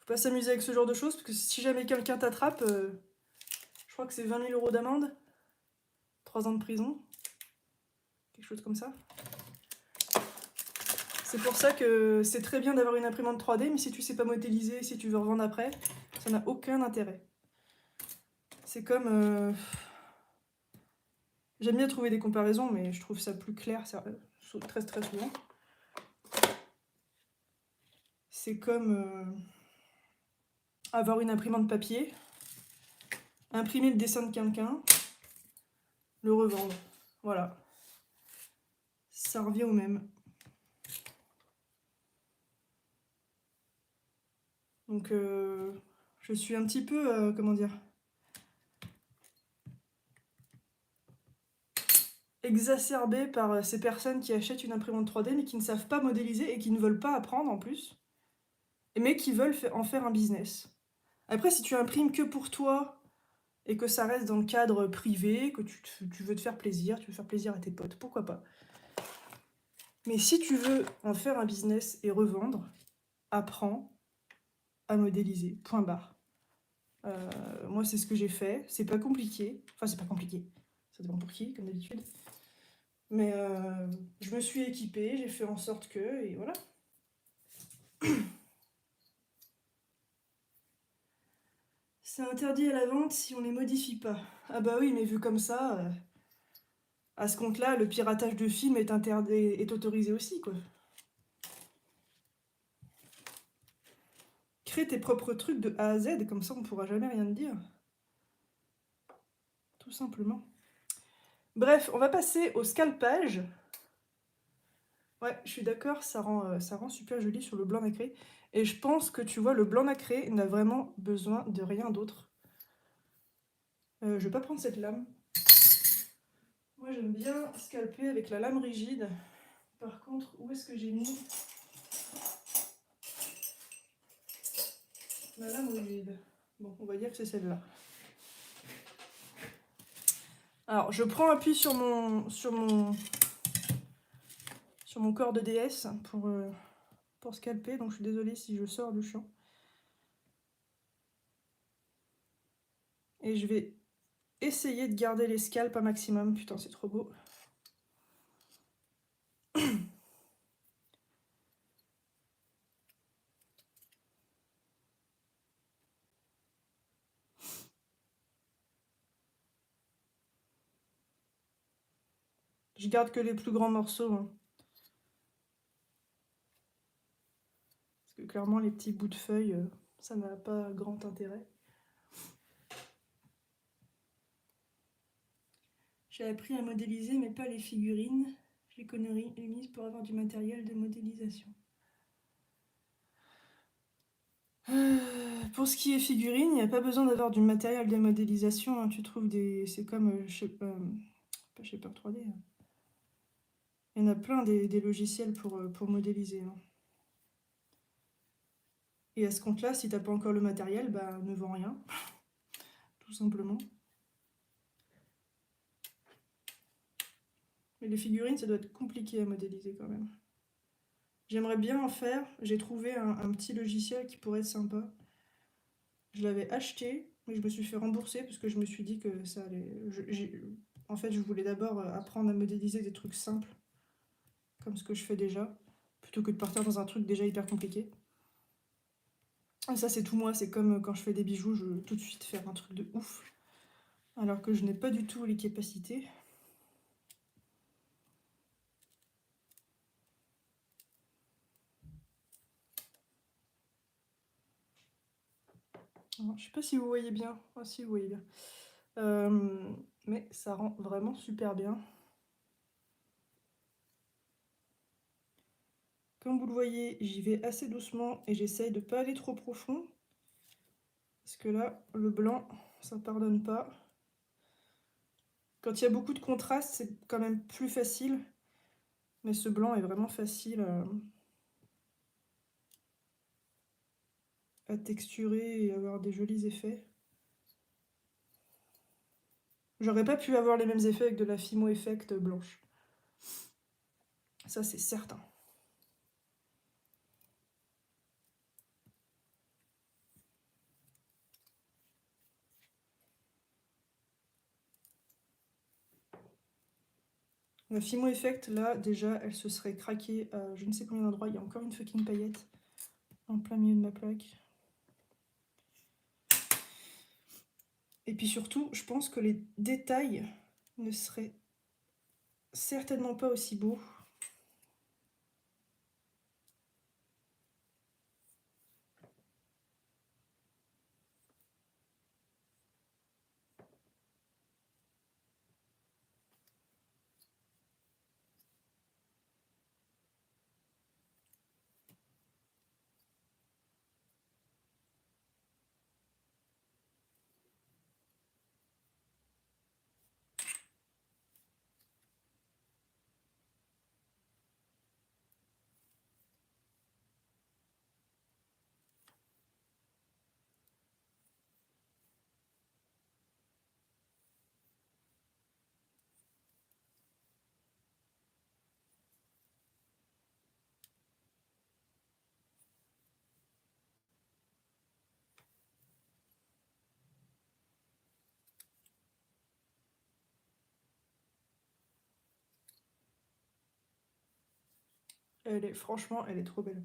Faut pas s'amuser avec ce genre de choses, parce que si jamais quelqu'un t'attrape, je crois que c'est 20 000 € d'amende, 3 ans de prison, quelque chose comme ça. C'est pour ça que c'est très bien d'avoir une imprimante 3D, mais si tu sais pas modéliser, si tu veux revendre après, ça n'a aucun intérêt. C'est comme... J'aime bien trouver des comparaisons, mais je trouve ça plus clair très très souvent. C'est comme avoir une imprimante papier, imprimer le dessin de quelqu'un, le revendre. Voilà. Ça revient au même. Donc je suis un petit peu, comment dire, exacerbée par ces personnes qui achètent une imprimante 3D mais qui ne savent pas modéliser et qui ne veulent pas apprendre en plus, mais qui veulent en faire un business. Après, si tu imprimes que pour toi et que ça reste dans le cadre privé, que tu veux te faire plaisir, tu veux faire plaisir à tes potes, pourquoi pas. Mais si tu veux en faire un business et revendre, apprends à modéliser, point barre. Moi, c'est ce que j'ai fait. C'est pas compliqué. Enfin, c'est pas compliqué. Ça dépend pour qui, comme d'habitude. Mais je me suis équipée, j'ai fait en sorte que, et voilà. C'est interdit à la vente si on les modifie pas. Ah bah oui, mais vu comme ça, à ce compte-là, le piratage de films est autorisé aussi, quoi. Crée tes propres trucs de A à Z, comme ça on pourra jamais rien te dire. Tout simplement. Bref, on va passer au scalpage. Ouais, je suis d'accord, ça rend super joli sur le blanc nacré. Et je pense que tu vois, le blanc nacré n'a vraiment besoin de rien d'autre. Je vais pas prendre cette lame. Moi j'aime bien scalper avec la lame rigide. Par contre, où est-ce que j'ai mis ma lame rigide? Bon, on va dire que c'est celle-là. Alors, je prends appui sur mon corps de DS pour scalper, donc je suis désolée si je sors du champ. Et je vais essayer de garder les scalps un maximum. Putain, c'est trop beau. Je garde que les plus grands morceaux. Hein. Parce que clairement, les petits bouts de feuilles, ça n'a pas grand intérêt. J'ai appris à modéliser, mais pas les figurines. Je les connais mises pour avoir du matériel de modélisation. Pour ce qui est figurines, il n'y a pas besoin d'avoir du matériel de modélisation. Hein. Tu trouves des... C'est comme... pas Shaper 3D. Hein. Il y en a plein des logiciels pour modéliser. Hein. Et à ce compte-là, si t'as pas encore le matériel, bah ne vends rien. Tout simplement. Mais les figurines, ça doit être compliqué à modéliser quand même. J'aimerais bien en faire. J'ai trouvé un petit logiciel qui pourrait être sympa. Je l'avais acheté, mais je me suis fait rembourser parce que je me suis dit que ça allait... En fait, je voulais d'abord apprendre à modéliser des trucs simples, comme ce que je fais déjà, plutôt que de partir dans un truc déjà hyper compliqué. Et ça, c'est tout moi. C'est comme quand je fais des bijoux, je veux tout de suite faire un truc de ouf. Alors que je n'ai pas du tout les capacités. Alors, je sais pas si vous voyez bien. Ah si, vous voyez bien. Mais ça rend vraiment super bien. Comme vous le voyez, j'y vais assez doucement et j'essaye de ne pas aller trop profond. Parce que là, le blanc, Ça pardonne pas. Quand il y a beaucoup de contraste, c'est quand même plus facile. Mais ce blanc est vraiment facile à texturer et avoir des jolis effets. J'aurais pas pu avoir les mêmes effets avec de la Fimo Effect blanche. Ça, c'est certain. La Fimo Effect, là, déjà, elle se serait craquée à je ne sais combien d'endroits. Il y a encore une fucking paillette en plein milieu de ma plaque. Et puis surtout, je pense que les détails ne seraient certainement pas aussi beaux. Franchement, elle est trop belle.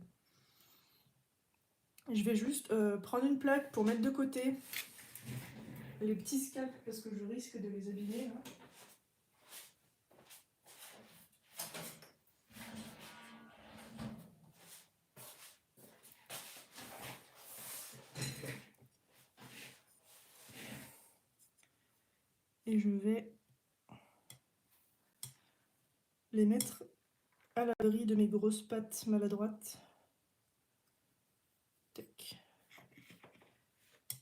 Je vais juste prendre une plaque pour mettre de côté les petits scalps parce que je risque de les abîmer là. Et je vais les mettre à l'abri de mes grosses pattes maladroites. Tac.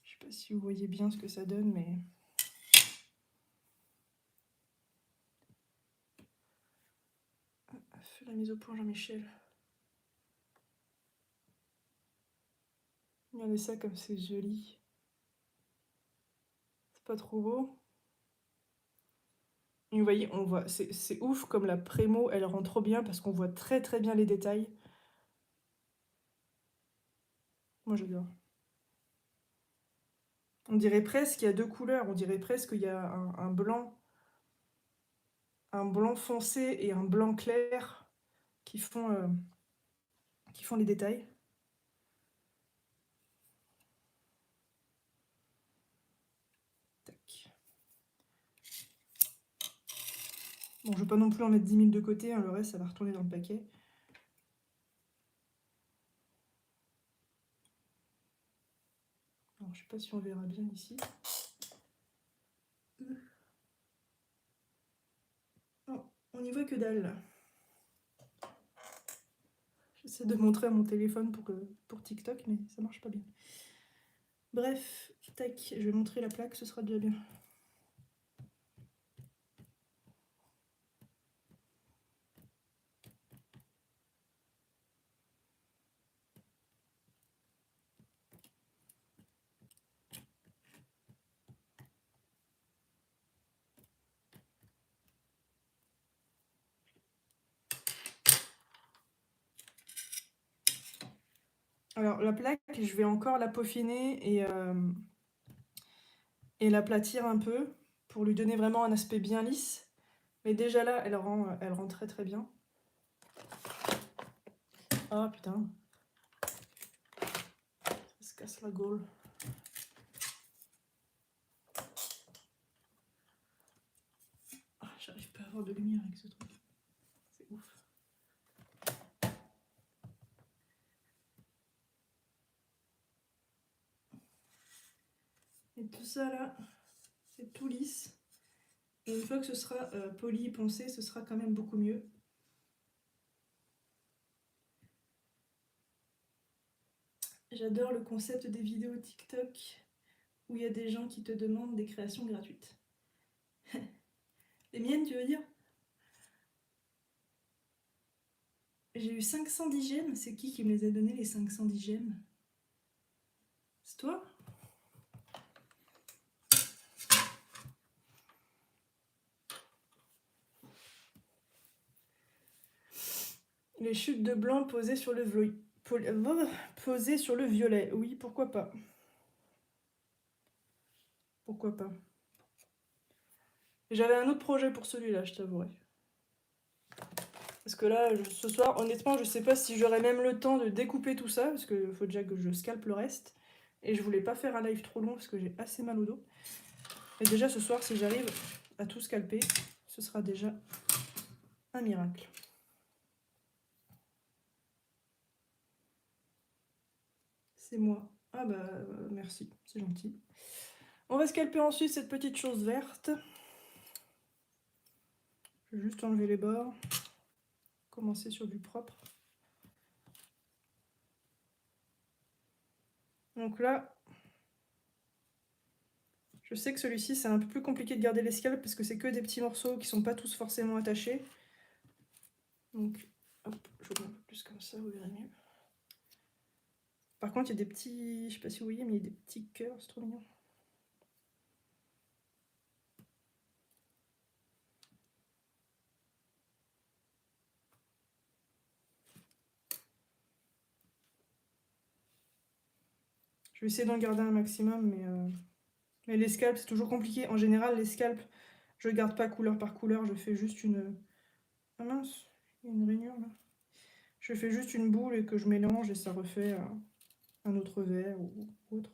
Je sais pas si vous voyez bien ce que ça donne, mais... Fais la mise au point Jean-Michel. Regardez ça comme c'est joli. C'est pas trop beau. Et vous voyez, on voit, c'est ouf comme la Prémo, elle rend trop bien parce qu'on voit très très bien les détails. Moi j'adore. On dirait presque qu'il y a deux couleurs, on dirait presque qu'il y a un blanc foncé et un blanc clair qui font les détails. Tac. Bon, je vais pas non plus en mettre 10 000 de côté, hein, le reste ça va retourner dans le paquet. Alors, je sais pas si on verra bien ici. Non, on n'y voit que dalle. J'essaie de montrer à mon téléphone pour TikTok, mais ça marche pas bien. Bref, tac, je vais montrer la plaque, ce sera déjà bien. Alors la plaque, je vais encore la peaufiner et l'aplatir un peu pour lui donner vraiment un aspect bien lisse. Mais déjà là, elle rend très très bien. Ah putain. Ça se casse la gaule. Ah, j'arrive pas à avoir de lumière avec ce truc. C'est ouf. Et tout ça là, c'est tout lisse. Et une fois que ce sera poli et poncé, ce sera quand même beaucoup mieux. J'adore le concept des vidéos TikTok où il y a des gens qui te demandent des créations gratuites. Les miennes, tu veux dire? J'ai eu 510 gemmes. C'est qui me les a donné, les 510 gemmes? C'est toi? Les chutes de blanc posées sur le posées sur le violet. Oui, pourquoi pas. Pourquoi pas. J'avais un autre projet pour celui-là, je t'avouerai. Parce que là, ce soir, honnêtement, je sais pas si j'aurai même le temps de découper tout ça, parce qu'il faut déjà que je scalpe le reste. Et je voulais pas faire un live trop long, parce que j'ai assez mal au dos. Et déjà, ce soir, si j'arrive à tout scalper, ce sera déjà un miracle. C'est moi. Ah bah, merci, c'est gentil. On va scalper ensuite cette petite chose verte. Je vais juste enlever les bords. Commencer sur du propre. Donc là, je sais que celui-ci, c'est un peu plus compliqué de garder les scalps parce que c'est que des petits morceaux qui sont pas tous forcément attachés. Donc, hop, je vais un peu plus comme ça, vous verrez mieux. Par contre, il y a des petits, je sais pas si vous voyez, mais il y a des petits cœurs, c'est trop mignon. Je vais essayer d'en garder un maximum, mais les scalps, c'est toujours compliqué. En général, les scalps, je garde pas couleur par couleur, je fais juste une... Ah mince, il y a une rainure là. Je fais juste une boule et que je mélange et ça refait un autre vert ou autre.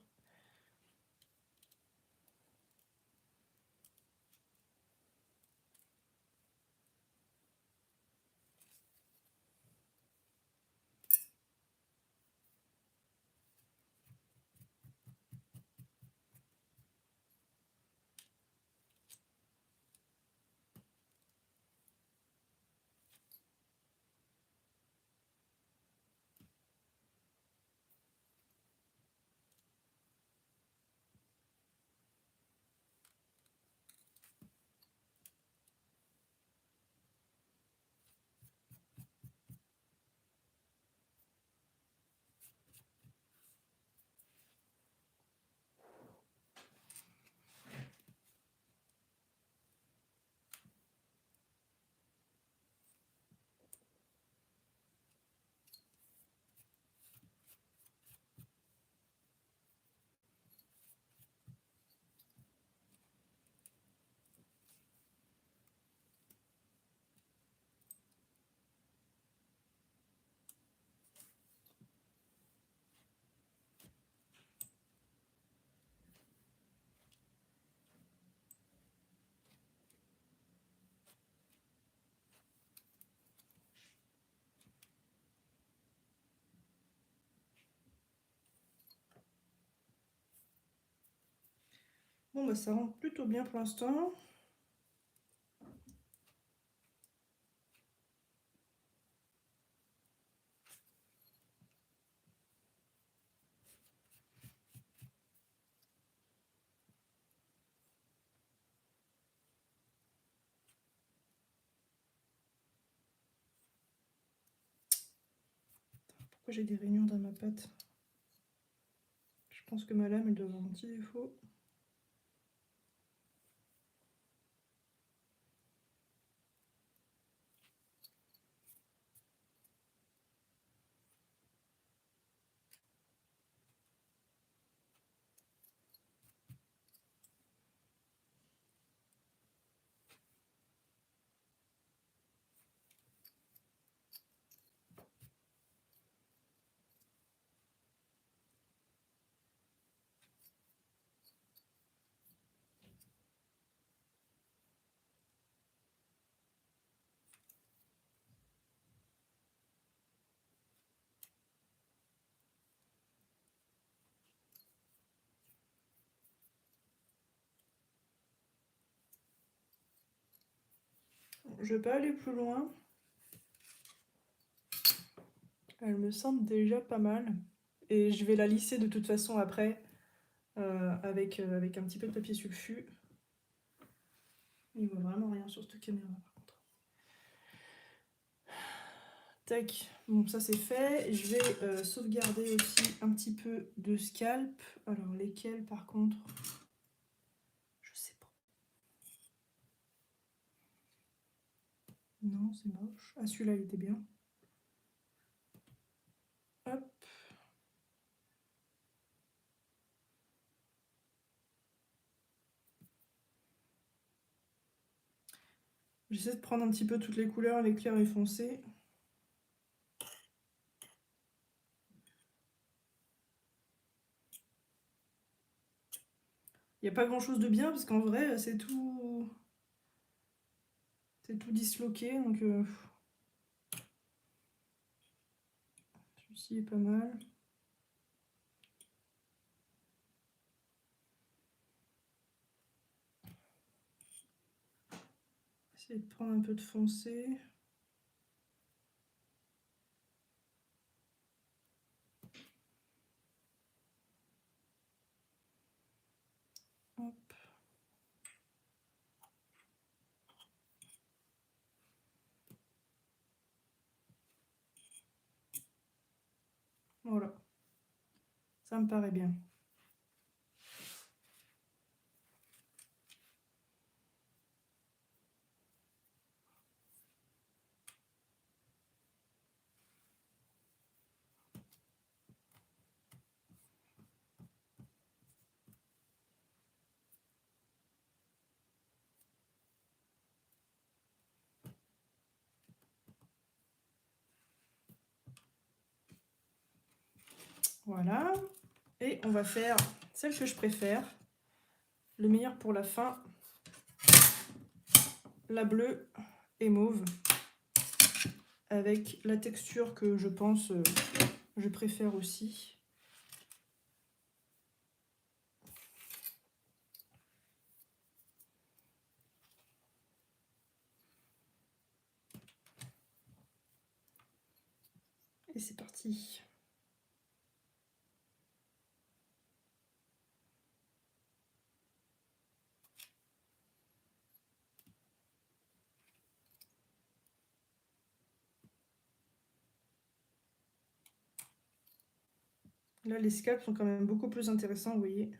Bon bah ça rentre plutôt bien pour l'instant. Pourquoi j'ai des rainures dans ma pâte? Je pense que ma lame elle doit avoir un petit défaut. Je vais pas aller plus loin. Elle me semble déjà pas mal. Et je vais la lisser de toute façon après avec un petit peu de papier sulfu. Il voit vraiment rien sur cette caméra par contre. Tac, bon ça c'est fait. Je vais sauvegarder aussi un petit peu de scalp. Alors lesquels par contre, je sais pas. Non, c'est moche. Ah celui-là il était bien. Hop. J'essaie de prendre un petit peu toutes les couleurs, les clairs et foncés. Il n'y a pas grand chose de bien parce qu'en vrai c'est tout disloqué donc celui-ci est pas mal. Essayer de prendre un peu de foncé. Hop. Voilà, ça me paraît bien. Voilà. Et on va faire celle que je préfère. Le meilleur pour la fin. La bleue et mauve. Avec la texture que je pense je préfère aussi. Et c'est parti. Là, les scalps sont quand même beaucoup plus intéressants, vous voyez.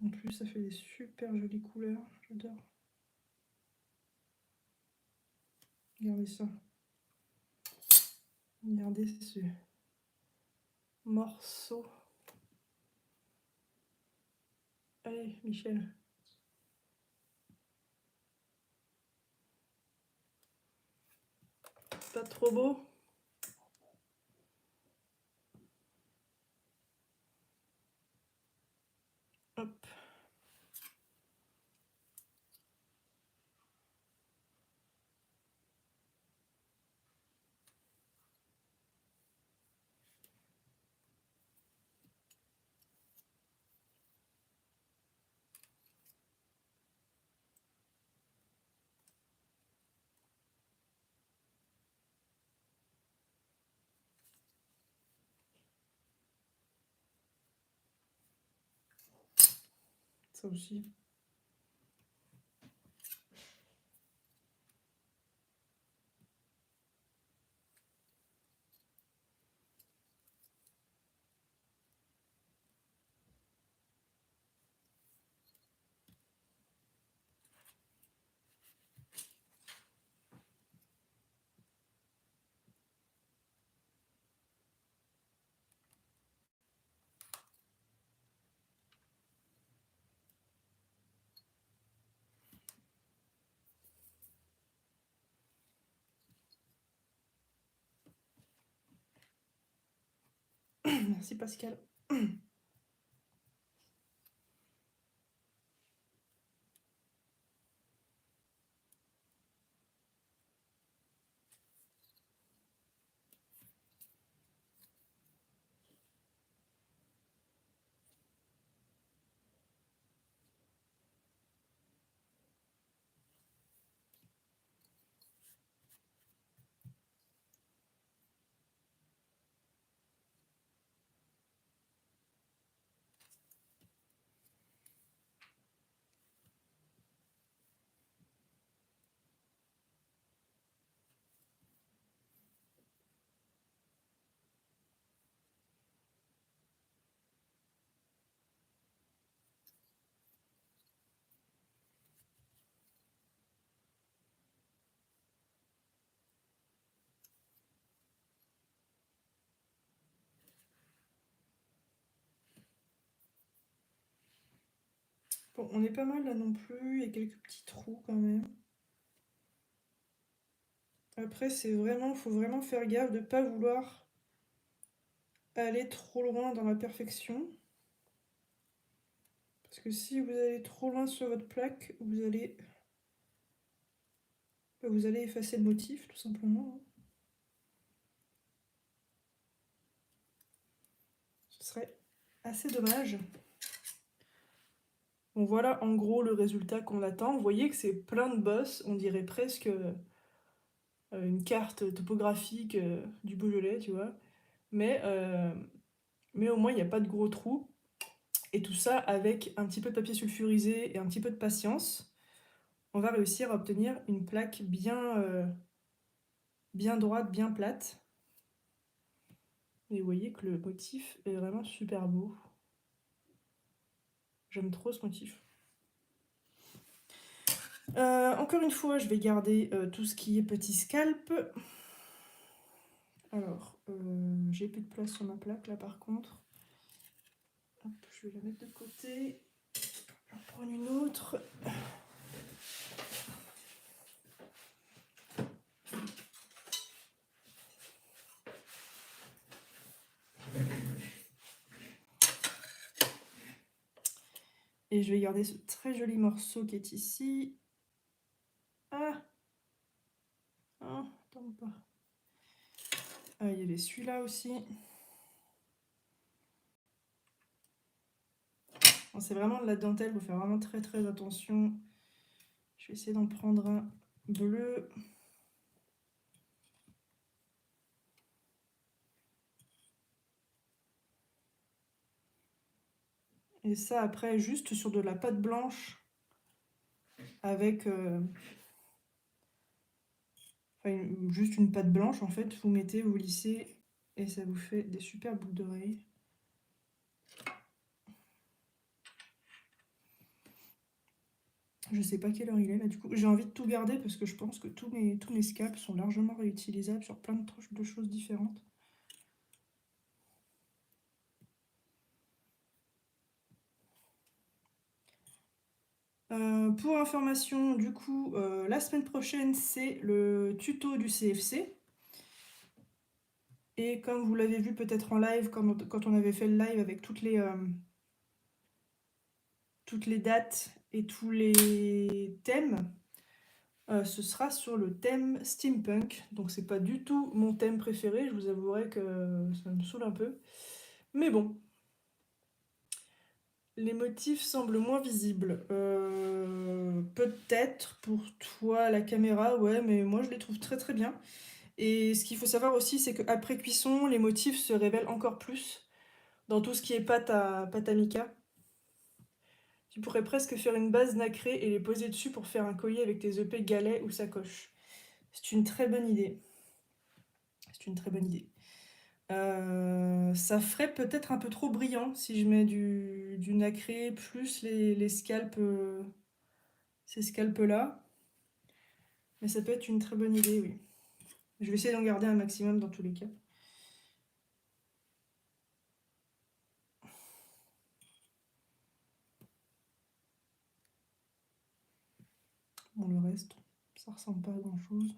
En plus, ça fait des super jolies couleurs. J'adore. Regardez ça. Regardez ce morceau. Allez, Michel. Pas trop beau? Hop. Ça aussi. Merci Pascal. Bon, on est pas mal là non plus, il y a quelques petits trous quand même. Après, faut vraiment faire gaffe de ne pas vouloir aller trop loin dans la perfection. Parce que si vous allez trop loin sur votre plaque, vous allez effacer le motif, tout simplement. Ce serait assez dommage. Bon, voilà en gros le résultat qu'on attend. Vous voyez que c'est plein de bosses, on dirait presque une carte topographique du Beaujolais, tu vois. Mais au moins, il n'y a pas de gros trous. Et tout ça avec un petit peu de papier sulfurisé et un petit peu de patience, on va réussir à obtenir une plaque bien droite, bien plate. Et vous voyez que le motif est vraiment super beau. J'aime trop ce motif. Encore une fois, je vais garder tout ce qui est petit scalp. Alors, j'ai plus de place sur ma plaque là par contre. Hop, je vais la mettre de côté. Je vais en prendre une autre. Et je vais garder ce très joli morceau qui est ici. Ah, attends pas. Ah, il y avait celui-là aussi. Bon, c'est vraiment de la dentelle, il faut faire vraiment très très attention. Je vais essayer d'en prendre un bleu. Et ça après juste sur de la pâte blanche avec juste une pâte blanche en fait, vous mettez, vous lissez et ça vous fait des super boucles d'oreilles. Je sais pas quelle heure il est là du coup. J'ai envie de tout garder parce que je pense que tous mes scalps sont largement réutilisables sur plein de choses différentes. Pour information, du coup, la semaine prochaine, c'est le tuto du CFC. Et comme vous l'avez vu peut-être en live, quand on avait fait le live avec toutes les dates et tous les thèmes, ce sera sur le thème steampunk. Donc c'est pas du tout mon thème préféré, je vous avouerai que ça me saoule un peu. Mais bon, les motifs semblent moins visibles. Peut-être pour toi la caméra, ouais, mais moi je les trouve très très bien. Et ce qu'il faut savoir aussi, c'est qu'après cuisson, les motifs se révèlent encore plus dans tout ce qui est pâte à mica. Tu pourrais presque faire une base nacrée et les poser dessus pour faire un collier avec tes épées galets ou sacoches. C'est une très bonne idée. C'est une très bonne idée. Ça ferait peut-être un peu trop brillant si je mets du nacré plus les scalps, ces scalps-là. Mais ça peut être une très bonne idée, oui. Je vais essayer d'en garder un maximum dans tous les cas. Bon, le reste, ça ressemble pas à grand-chose.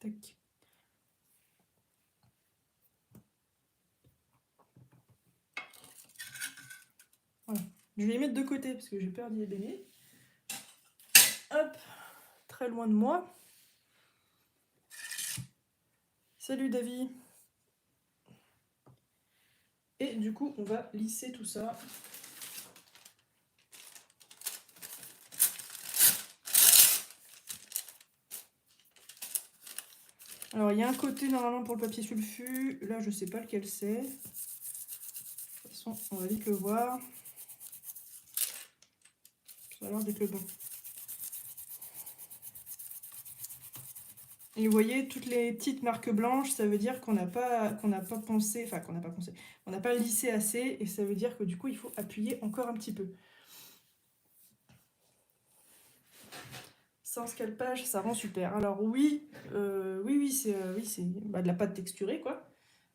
Tac. Voilà. Je vais les mettre de côté parce que j'ai peur d'y ébéner. Hop, très loin de moi. Salut Davy. Et du coup, on va lisser tout ça. Alors, il y a un côté normalement pour le papier sulfu. Là, je sais pas lequel c'est. De toute façon, on va vite le voir. Ça a l'air d'être le bon. Et vous voyez, toutes les petites marques blanches, ça veut dire qu'on n'a pas lissé assez, et ça veut dire que du coup, il faut appuyer encore un petit peu. sans scalpage, ça rend super. Alors oui, c'est de la pâte texturée, quoi.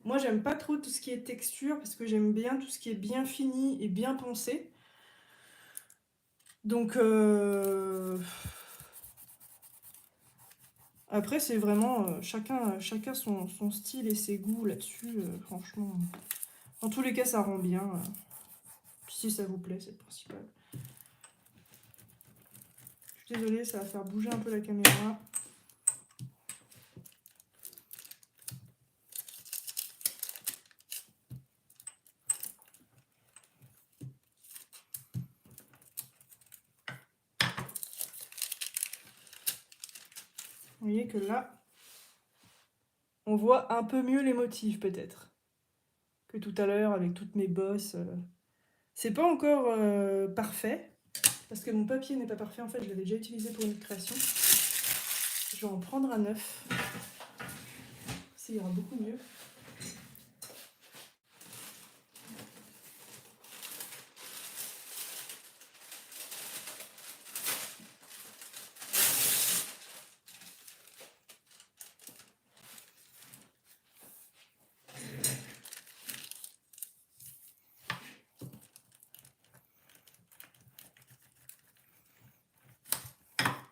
Moi, j'aime pas trop tout ce qui est texture, parce que j'aime bien tout ce qui est bien fini et bien poncé. Donc, après, c'est vraiment chacun son style et ses goûts là-dessus. Franchement, en tous les cas, ça rend bien. Si ça vous plaît, c'est le principal. Je suis désolée, ça va faire bouger un peu la caméra. Vous voyez que là, on voit un peu mieux les motifs peut-être que tout à l'heure avec toutes mes bosses. C'est pas encore parfait, parce que mon papier n'est pas parfait. En fait, je l'avais déjà utilisé pour une autre création. Je vais en prendre un neuf. Ça ira beaucoup mieux.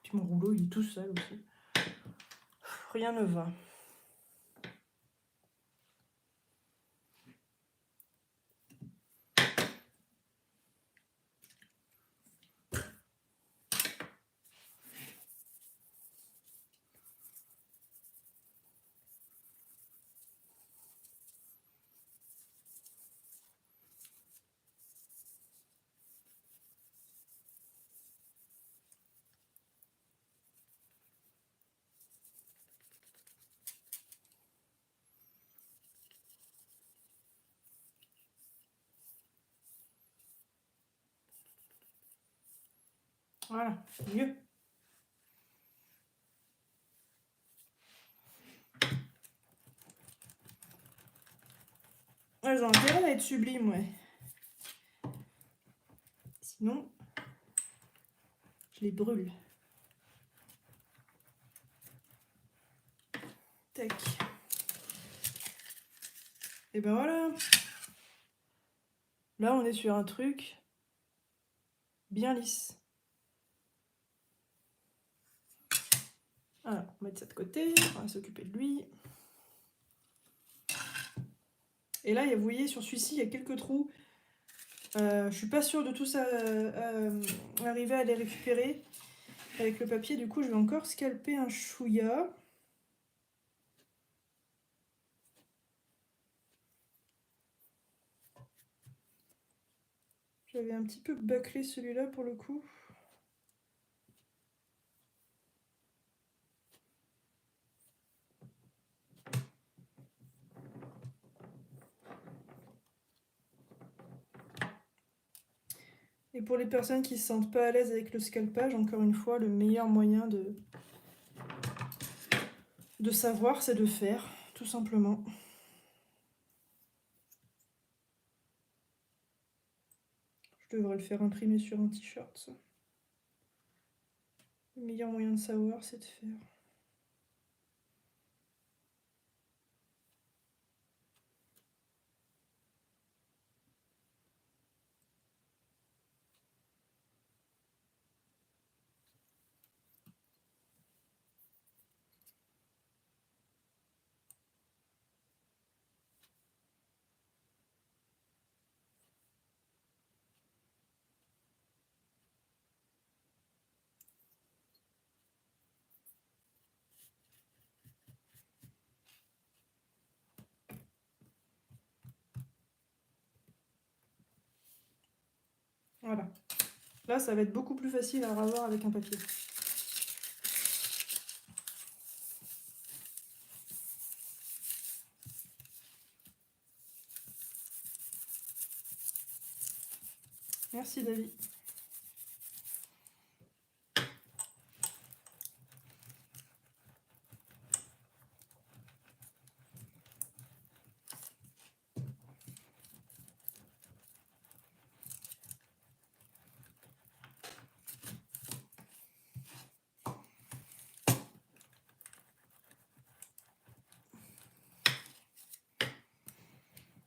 Puis mon rouleau, il est tout seul aussi. Rien ne va. Voilà, c'est mieux. Elles ont intérêt à être sublimes, ouais. Sinon, je les brûle. Tac. Et ben voilà. Là, on est sur un truc bien lisse. Alors, on va mettre ça de côté. On va s'occuper de lui. Et là, vous voyez, sur celui-ci, il y a quelques trous. Je suis pas sûre de tout ça arriver à les récupérer avec le papier. Du coup, je vais encore scalper un chouïa. J'avais un petit peu bâclé celui-là pour le coup. Et pour les personnes qui ne se sentent pas à l'aise avec le scalpage, encore une fois, le meilleur moyen de savoir, c'est de faire, tout simplement. Je devrais le faire imprimer sur un t-shirt, ça. Le meilleur moyen de savoir, c'est de faire. Voilà. Là, ça va être beaucoup plus facile à ravoir avec un papier. Merci, David.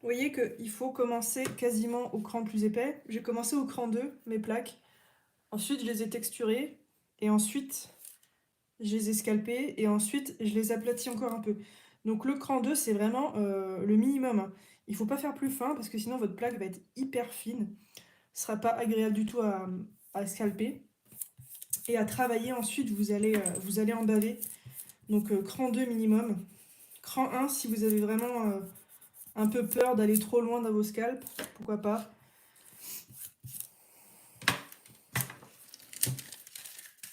Vous voyez qu'il faut commencer quasiment au cran le plus épais. J'ai commencé au cran 2, mes plaques. Ensuite, je les ai texturées. Et ensuite, je les ai scalpées. Et ensuite, je les aplatis encore un peu. Donc le cran 2, c'est vraiment le minimum, hein. Il ne faut pas faire plus fin parce que sinon votre plaque va être hyper fine. Ce ne sera pas agréable du tout à scalper. Et à travailler ensuite, vous allez en baver. Donc cran 2 minimum. Cran 1 si vous avez vraiment un peu peur d'aller trop loin dans vos scalps, pourquoi pas.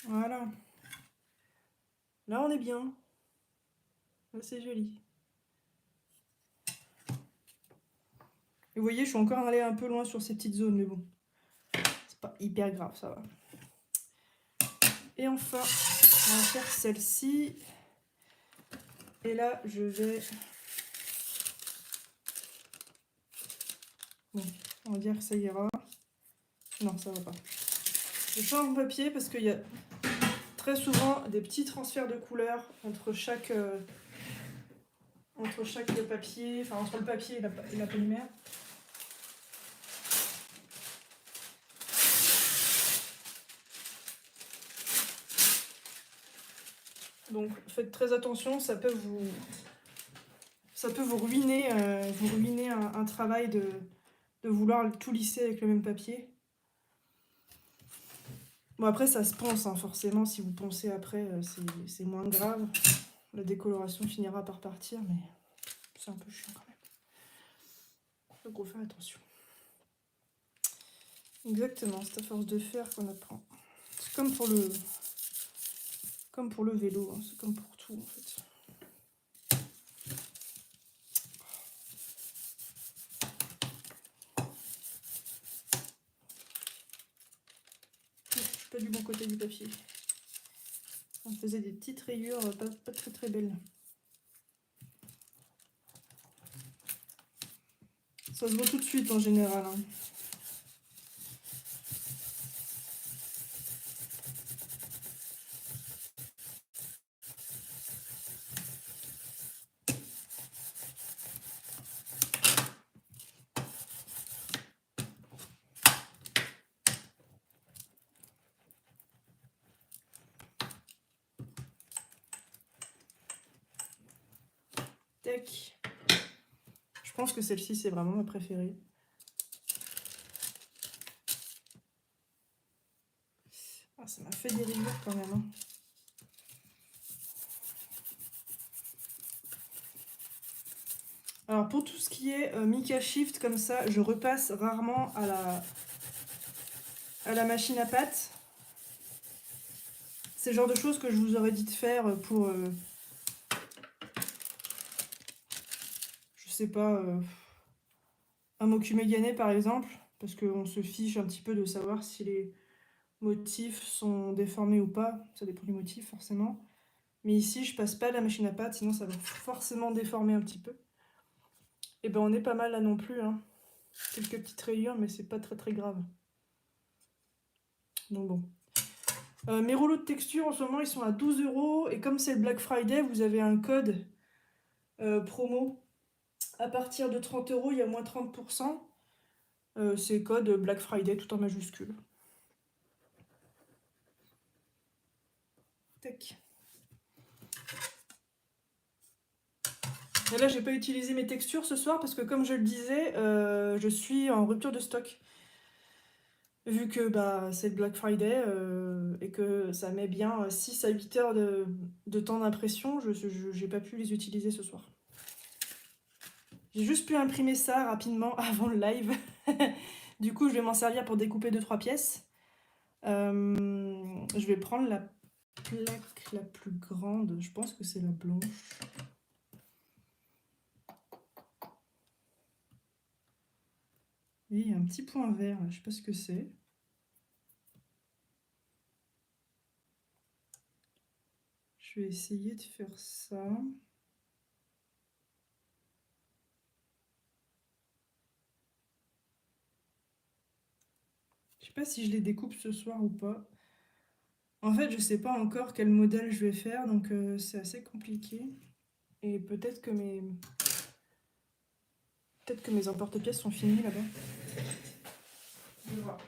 Voilà. Là on est bien. Là c'est joli. Et vous voyez, je suis encore allée un peu loin sur ces petites zones, mais bon. C'est pas hyper grave, ça va. Et enfin, on va faire celle-ci. Et là, je vais... Bon, on va dire que ça ira. Non, ça va pas. Je change mon papier parce qu'il y a très souvent des petits transferts de couleurs entre chaque papier, enfin entre le papier et la polymère. Donc faites très attention, ça peut vous ruiner, un travail de vouloir tout lisser avec le même papier. Bon après ça se ponce, hein, forcément, si vous poncez après c'est moins grave. La décoloration finira par partir, mais c'est un peu chiant quand même. Donc on fait attention. Exactement, c'est à force de faire qu'on apprend. C'est comme pour le vélo, hein, c'est comme pour tout en fait. Je suis pas du bon côté du papier. On faisait des petites rayures pas très très belles. Ça se voit tout de suite en général, hein. Tac. Je pense que celle-ci, c'est vraiment ma préférée. Ah, ça m'a fait des rayures quand même, hein. Alors pour tout ce qui est Mica Shift comme ça, je repasse rarement à la machine à pâte. C'est le genre de choses que je vous aurais dit de faire pour, je sais pas, un Mokumegane par exemple, parce qu'on se fiche un petit peu de savoir si les motifs sont déformés ou pas, ça dépend du motif forcément. Mais ici, je passe pas à la machine à pâte, sinon ça va forcément déformer un petit peu. Et ben on est pas mal là non plus, hein. Quelques petites rayures, mais c'est pas très très grave. Donc bon. Mes rouleaux de texture en ce moment ils sont à 12 €. Et comme c'est le Black Friday, vous avez un code promo. À partir de 30 €, il y a moins 30%. C'est code Black Friday tout en majuscule. Tac. Et là, j'ai pas utilisé mes textures ce soir parce que, comme je le disais, je suis en rupture de stock. Vu que bah, c'est le Black Friday et que ça met bien 6 à 8 heures de temps d'impression, je n'ai pas pu les utiliser ce soir. J'ai juste pu imprimer ça rapidement avant le live. Du coup, je vais m'en servir pour découper 2-3 pièces. Je vais prendre la plaque la plus grande. Je pense que c'est la blanche. Et il y a un petit point vert, là. Je sais pas ce que c'est. Je vais essayer de faire ça. Je sais pas si je les découpe ce soir ou pas. En fait, je sais pas encore quel modèle je vais faire, donc c'est assez compliqué. Et peut-être que Peut-être que mes emporte-pièces sont finis là-bas. Je vais voir.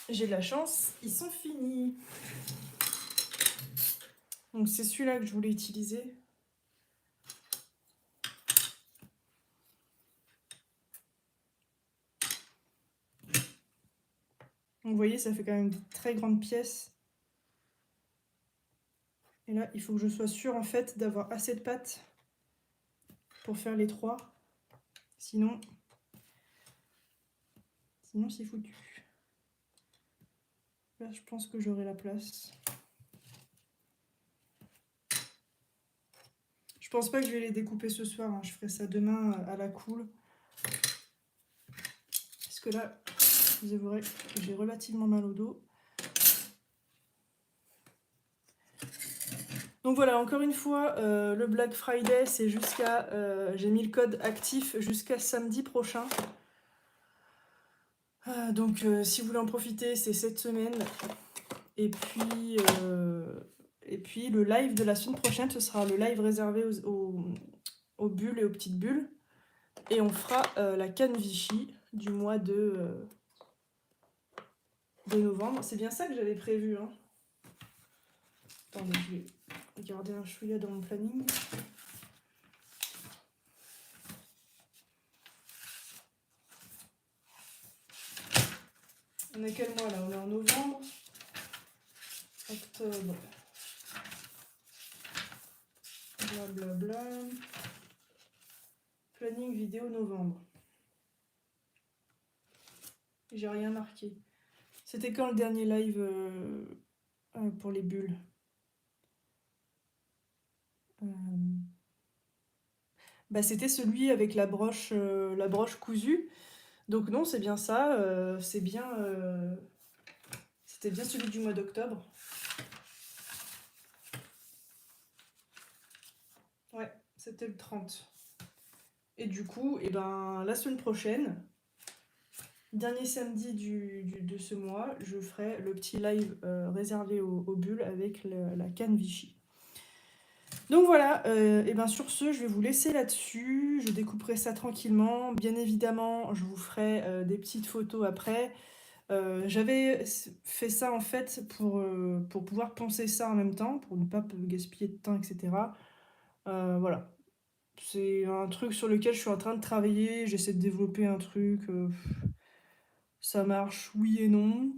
J'ai de la chance, ils sont finis. Donc c'est celui-là que je voulais utiliser. Donc vous voyez, ça fait quand même des très grandes pièces. Et là, il faut que je sois sûre en fait d'avoir assez de pâte pour faire les 3. Sinon c'est foutu. Là, je pense que j'aurai la place. Je pense pas que je vais les découper ce soir, hein. Je ferai ça demain à la cool. Parce que là, je vous avouerai que j'ai relativement mal au dos. Donc voilà, encore une fois, le Black Friday, c'est jusqu'à... j'ai mis le code actif jusqu'à samedi prochain. Donc si vous voulez en profiter, c'est cette semaine. Et puis le live de la semaine prochaine, ce sera le live réservé aux bulles et aux petites bulles. Et on fera la canne Vichy du mois de novembre. C'est bien ça que j'avais prévu, hein. Attendez, je vais garder un chouïa dans mon planning. On est quel mois là? On est en novembre, octobre, blablabla. Planning vidéo novembre. J'ai rien marqué. C'était quand le dernier live pour les bulles? Bah, c'était celui avec la broche cousue. Donc non, c'est bien ça. C'était bien celui du mois d'octobre. Ouais, c'était le 30. Et du coup, la semaine prochaine, dernier samedi de ce mois, je ferai le petit live réservé aux bulles avec la canne Vichy. Donc voilà, sur ce, je vais vous laisser là-dessus. Je découperai ça tranquillement. Bien évidemment, je vous ferai des petites photos après. J'avais fait ça en fait pour pouvoir poncer ça en même temps, pour ne pas gaspiller de temps, etc. Voilà. C'est un truc sur lequel je suis en train de travailler. J'essaie de développer un truc. Ça marche, oui et non.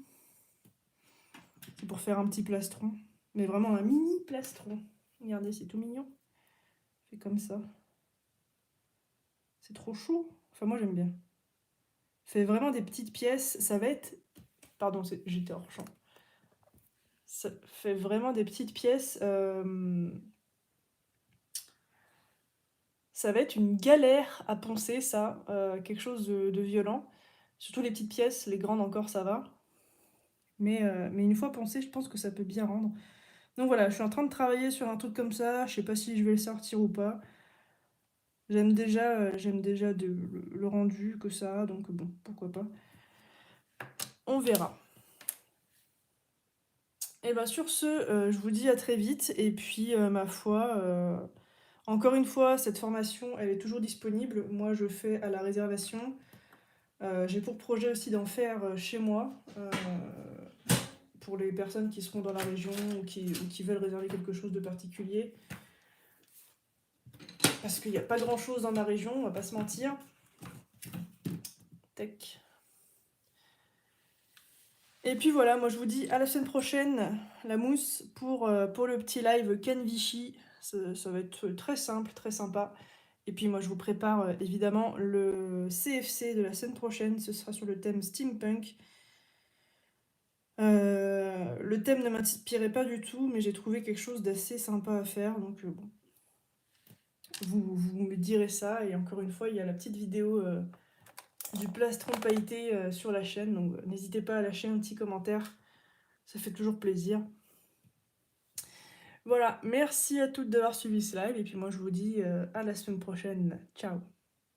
C'est pour faire un petit plastron. Mais vraiment un mini plastron. Regardez, c'est tout mignon. Fait comme ça. C'est trop chou. Enfin, moi, j'aime bien. Fait vraiment des petites pièces. Ça va être... Pardon, j'étais hors champ. Ça fait vraiment des petites pièces. Ça va être une galère à poncer, ça. Quelque chose de violent. Surtout les petites pièces. Les grandes encore, ça va. Mais une fois poncé, je pense que ça peut bien rendre. Donc voilà, je suis en train de travailler sur un truc comme ça. Je sais pas si je vais le sortir ou pas. J'aime déjà le rendu que ça a, donc bon, pourquoi pas. On verra. Et sur ce, je vous dis à très vite. Et puis, ma foi, encore une fois, cette formation, elle est toujours disponible. Moi, je fais à la réservation. J'ai pour projet aussi d'en faire chez moi. Pour les personnes qui seront dans la région ou qui veulent réserver quelque chose de particulier. Parce qu'il n'y a pas grand chose dans ma région, on va pas se mentir. Tac. Et puis voilà, moi je vous dis à la semaine prochaine, la mousse, pour le petit live Ken Vichy. Ça va être très simple, très sympa. Et puis moi je vous prépare évidemment le CFC de la semaine prochaine, ce sera sur le thème steampunk. Le thème ne m'inspirait pas du tout, mais j'ai trouvé quelque chose d'assez sympa à faire, donc bon, vous me direz ça. Et encore une fois, il y a la petite vidéo du plastron pailleté sur la chaîne, donc n'hésitez pas à lâcher un petit commentaire, ça fait toujours plaisir. Voilà, merci à toutes d'avoir suivi ce live, et puis moi je vous dis à la semaine prochaine. Ciao!